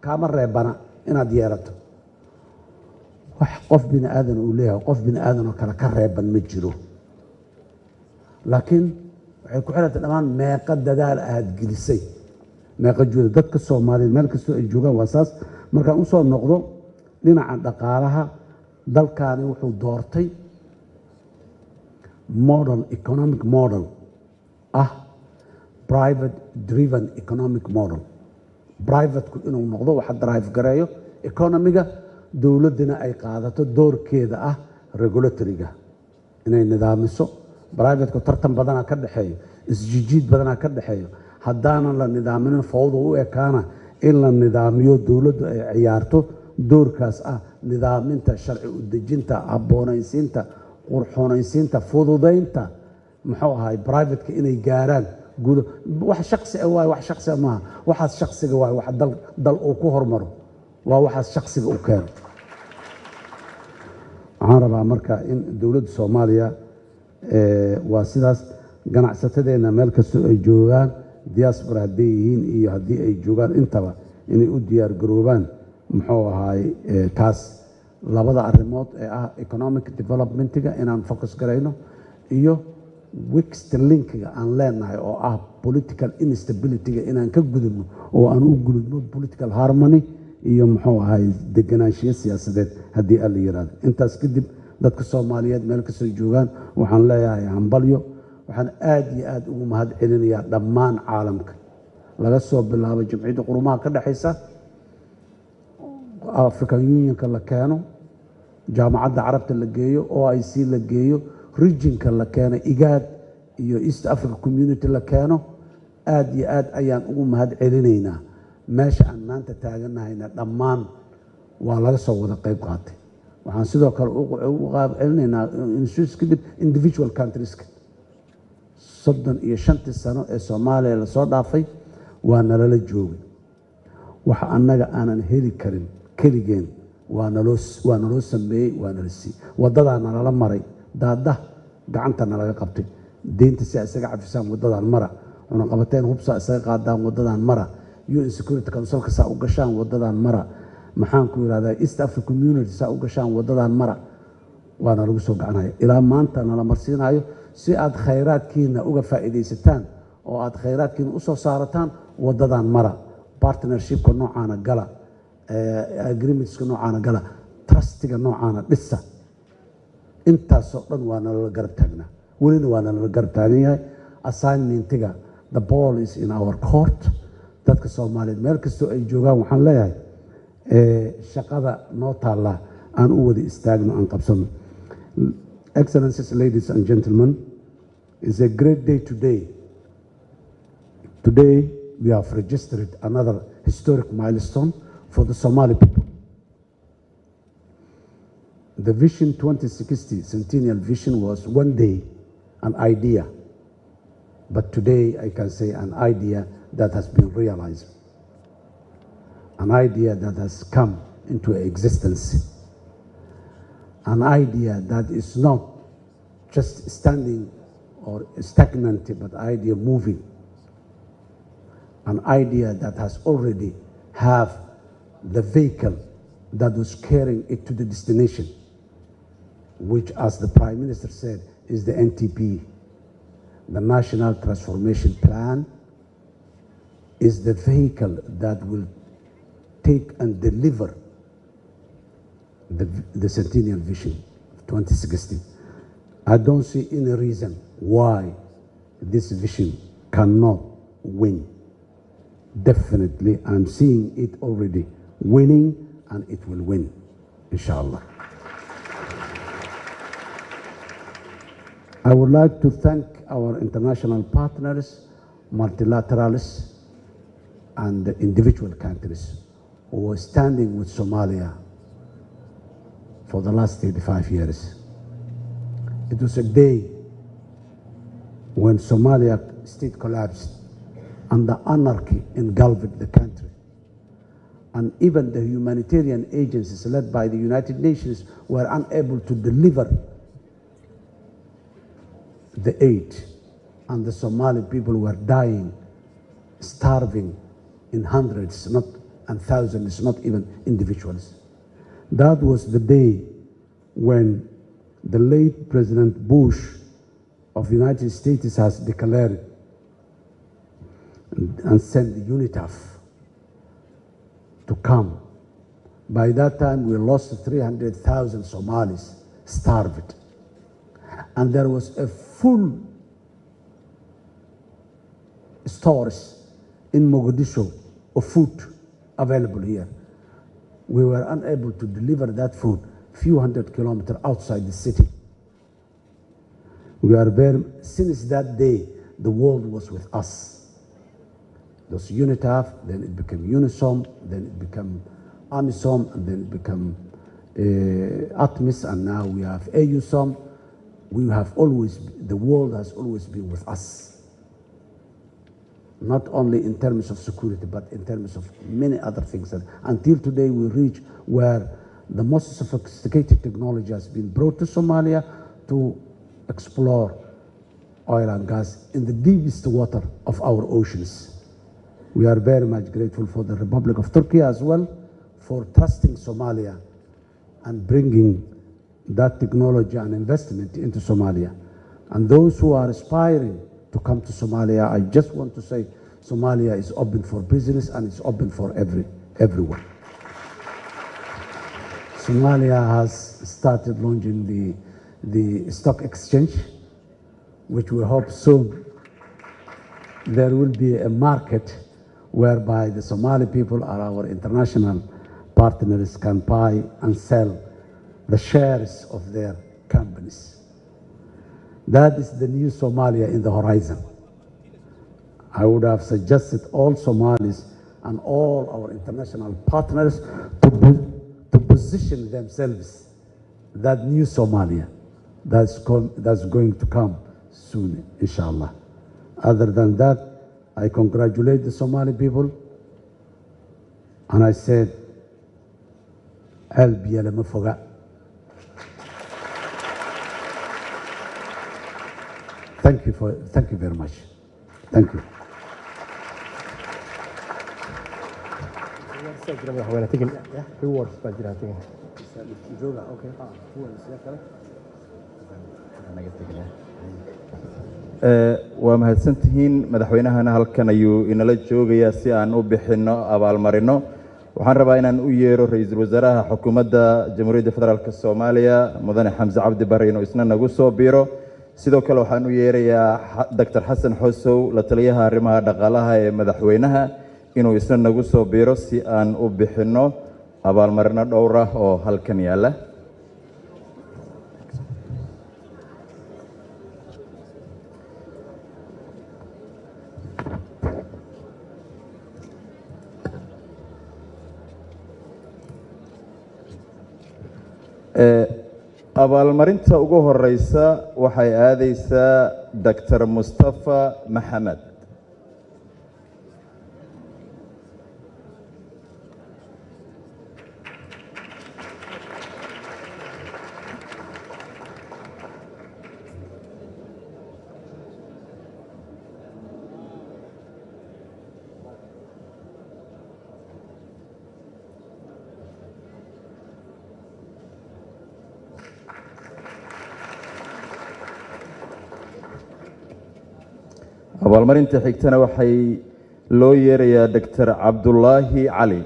Speaker 11: kaama reebana inaad yeelato wax qof bini aadan uu leeyahay qof bini aadan oo kale ka reeban ma jiro laakiin waxay ku xirantay dhammaan meeqa dadaal aad gelisay meeqa juhud dadka Soomaaliyeed meel kastoo ay joogaan waa saas markaan u soo noqdo dhinaca dhaqaalaha dalkaani wuxuu doortay model economic model private driven economic model private ku inuu noqdo waxa drive gareeyo economiga dowladuna ay qaadato doorkeeda regulatory-ga inay nidaamiso private ku tartan badan ka dhaxeeyo isjijiid badan ka dhaxeeyo haddana la nidaaminin fawdo u ekaana in la nidaamiyo dowladdu ay ciyaarto doorkaas nidaaminta sharci u dejinta aboonaysiinta qurxoonaysiinta fududeynta muxuu ahay private-ka inay gaaraan guud wax shakhsi ah wax shakhsi ma waxaas shakhsiga wax dal uu ku hormaro waa waxaas shakhsiga u keeno waxaan rabaa marka in dowladda Soomaaliya waa sidaas ganacsatadeena meel kastoo ay joogaan diaspora hadday yihiin iyo haddii ay joogaan intaba inay u diyaar garoobaan muxuu ahay taas labada arrimood ee economic development-ga inaan focus garayno iyo weakest link-ga aan leenahay oo political instability-ga inaan ka gudubno oo aan u gudubno political harmony iyo muxuu ahay deganaanshiyo siyaasadeed haddii alla yiraahdo intaas kadib dadka Soomaaliyeed meel kastoo joogaan waxaan leeyahay hambalyo waxaan aad iyo aad ugu mahad celinayaa dhammaan caalamka laga soo bilaabo jamciyadda qurumaha ka dhaxaysa African Union-ka la keeno jaamacadda carabta la geeyo OIC la geeyo region-ka la keeno IGAD iyo East Africa Community la keeno aad iyo aad ayaan ugu mahad celinaynaa meesha aan maanta taaganahayna dhammaan waa laga soo wada qayb qaatay waxaan sidoo kale ugu qaab celinaynaa kadib individual countries 35 sano ee Soomaaliya la soo dhaafay waa nalala joogay waxa annaga aanan heli karin keligeen waa naloo sameeyey waa nala siiyey waddadaa nalala maray daadda gacanta nalaga qabtay deynta si isaga cafisaan waddadaan mara cunaqabateen hubsaa isaga qaadaan waddadaan mara UN Security Councilka saa u gashaan waddadaan mara maxaan ku yidhahdaa East African Community saa u gashaan waddadaan mara waana lagu soo gacanaya ilaa maanta nala marsiinayo si aad khayraadkiina uga faa'iidaysataan oo aad khayraadkiina u soo saarataan waddadaan mara partnershipka noocaana gala agreementska noocaana gala trustiga noocaana dhisa intaasoo dhan waa nalala garab taagnaa welina waa nalala garab taagan yahay assignmentiga the ball is in our court dadka Soomaaliyeed meel kastoo ay joogaan waxaan leeyahay shaqada noo taalla aan u wada istaagno aan qabsano. Excellencies, ladies and gentlemen, it's a great day today. Today we have registered another historic milestone for the Somali people. The Vision 2060 Centennial Vision was one day an idea, but today I can say an idea that has been realized, an idea that has come into existence, an idea that is not just standing or stagnant, but idea moving, an idea that has already have the vehicle that was carrying it to the destination, which, as the Prime Minister said, is the NTP, the National Transformation Plan, is the vehicle that will take and deliver the Centennial Vision of 2060. I don't see any reason why this vision cannot win. Definitely, I'm seeing it already winning, and it will win, inshallah. I would like to thank our international partners, multilateralists, and individual countries who were standing with Somalia for the last 35 years. It was a day when Somalia state collapsed and the anarchy engulfed the country. And even the humanitarian agencies led by the United Nations were unable to deliver the aid. And the Somali people were dying, starving in hundreds, not and thousands, not even individuals. That was the day when the late President Bush of the United States has declared and sent the UNITAF to come. By that time, we lost 300,000 Somalis, starved. And there was a full stores in Mogadishu of food available here. We were unable to deliver that food few hundred kilometers outside the city. We are very, since that day, the world was with us. There was UNITAF, then it became UNISOM, then it became AMISOM, and then it became ATMIS, and now we have AUSOM. We have always, the world has always been with us. Not only in terms of security, but in terms of many other things. Until today, we reach where the most sophisticated technology has been brought to Somalia to explore oil and gas in the deepest water of our oceans. We are very much grateful for the Republic of Turkey as well for trusting Somalia and bringing that technology and investment into Somalia. And those who are aspiring to come to Somalia, I just want to say Somalia is open for business and it's open for everyone. Somalia has started launching the stock exchange, which we hope soon there will be a market whereby the Somali people or our international partners can buy and sell the shares of their companies. That is the new Somalia in the horizon. I would have suggested all Somalis and all our international partners to position themselves that new Somalia that's going to come soon, inshallah. Other than that, I congratulate the Somali people, and I said, "Help Yalama Foga." Thank you very much. Thank you.
Speaker 6: waa mahadsantihiin madaxweynahana halkan ayuu inala joogayaa si aan u bixino abaalmarino. waxaan rabaa inaan u yeero ra'iisul wasaaraha xukuumadda jamhuuriyadda federaalka Soomaaliya mudane Xamse Cabdi Barre inuu isna nagu soo biiro. sidoo kale waxaan u yeerayaa Dr. Xasan Xosow la taliyaha arrimaha dhaqaalaha ee madaxweynaha inuu isna nagu soo biiro si aan u bixino abaalmarino dhowr ah oo halkan yaala. abaalmarinta ugu horeysa waxay aadaysaa Dr. Mustafa Maxamed. abaalmarinta xigtana waxay loo yeerayaa Dr. Cabdullaahi Cali.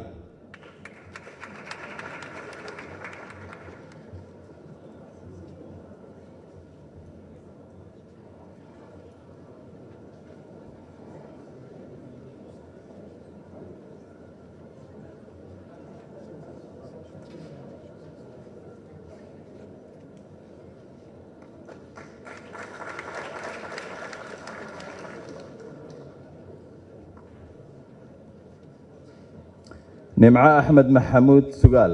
Speaker 6: nimco axmed maxamuud sugaal.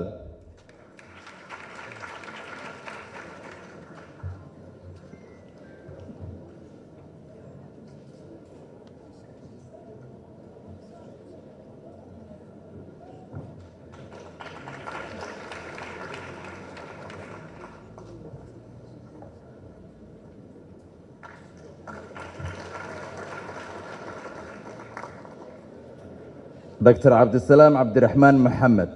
Speaker 6: دكتور عبد السلام عبد الرحمن محمد.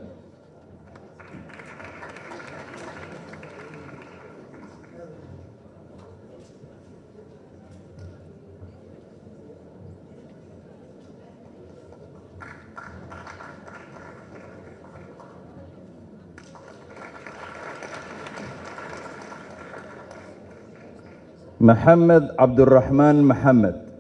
Speaker 6: محمد عبد الرحمن محمد.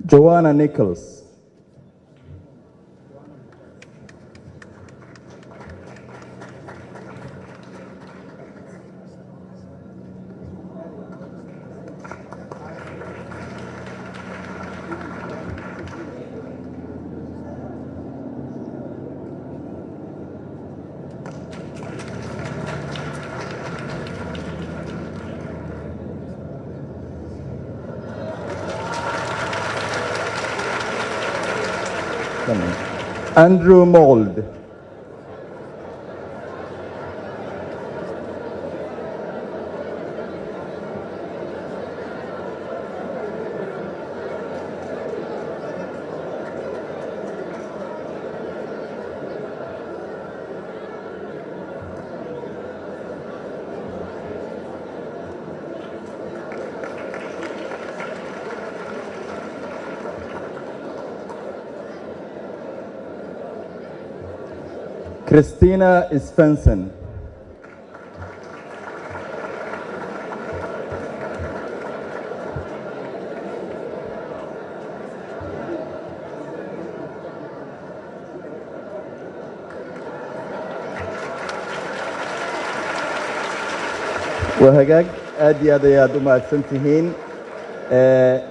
Speaker 6: Joanna Nichols. Andrew Mold. Christina Svensson. وهجاج أدي أدياد وما أتسنتهين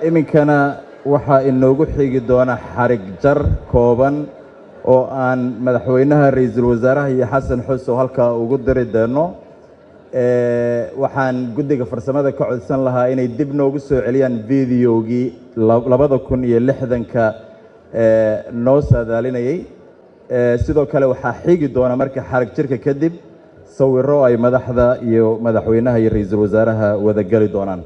Speaker 6: إمكنا وحا إنه حيجي دونا حرق جر كوبان oo aan madaxweynaha ra'iisul wasaaraha iyo xasan xuso halka ugu diri doono waxaan guddiga farsamada ka codsan lahaa inay dib noogu soo celiyaan videogii 2060ka noo saadaalinayay sidoo kale waxaa xigi doona marka xarag jirka kadib sawiro ay madaxda iyo madaxweynaha iyo ra'iisul wasaaraha wada gali doonaan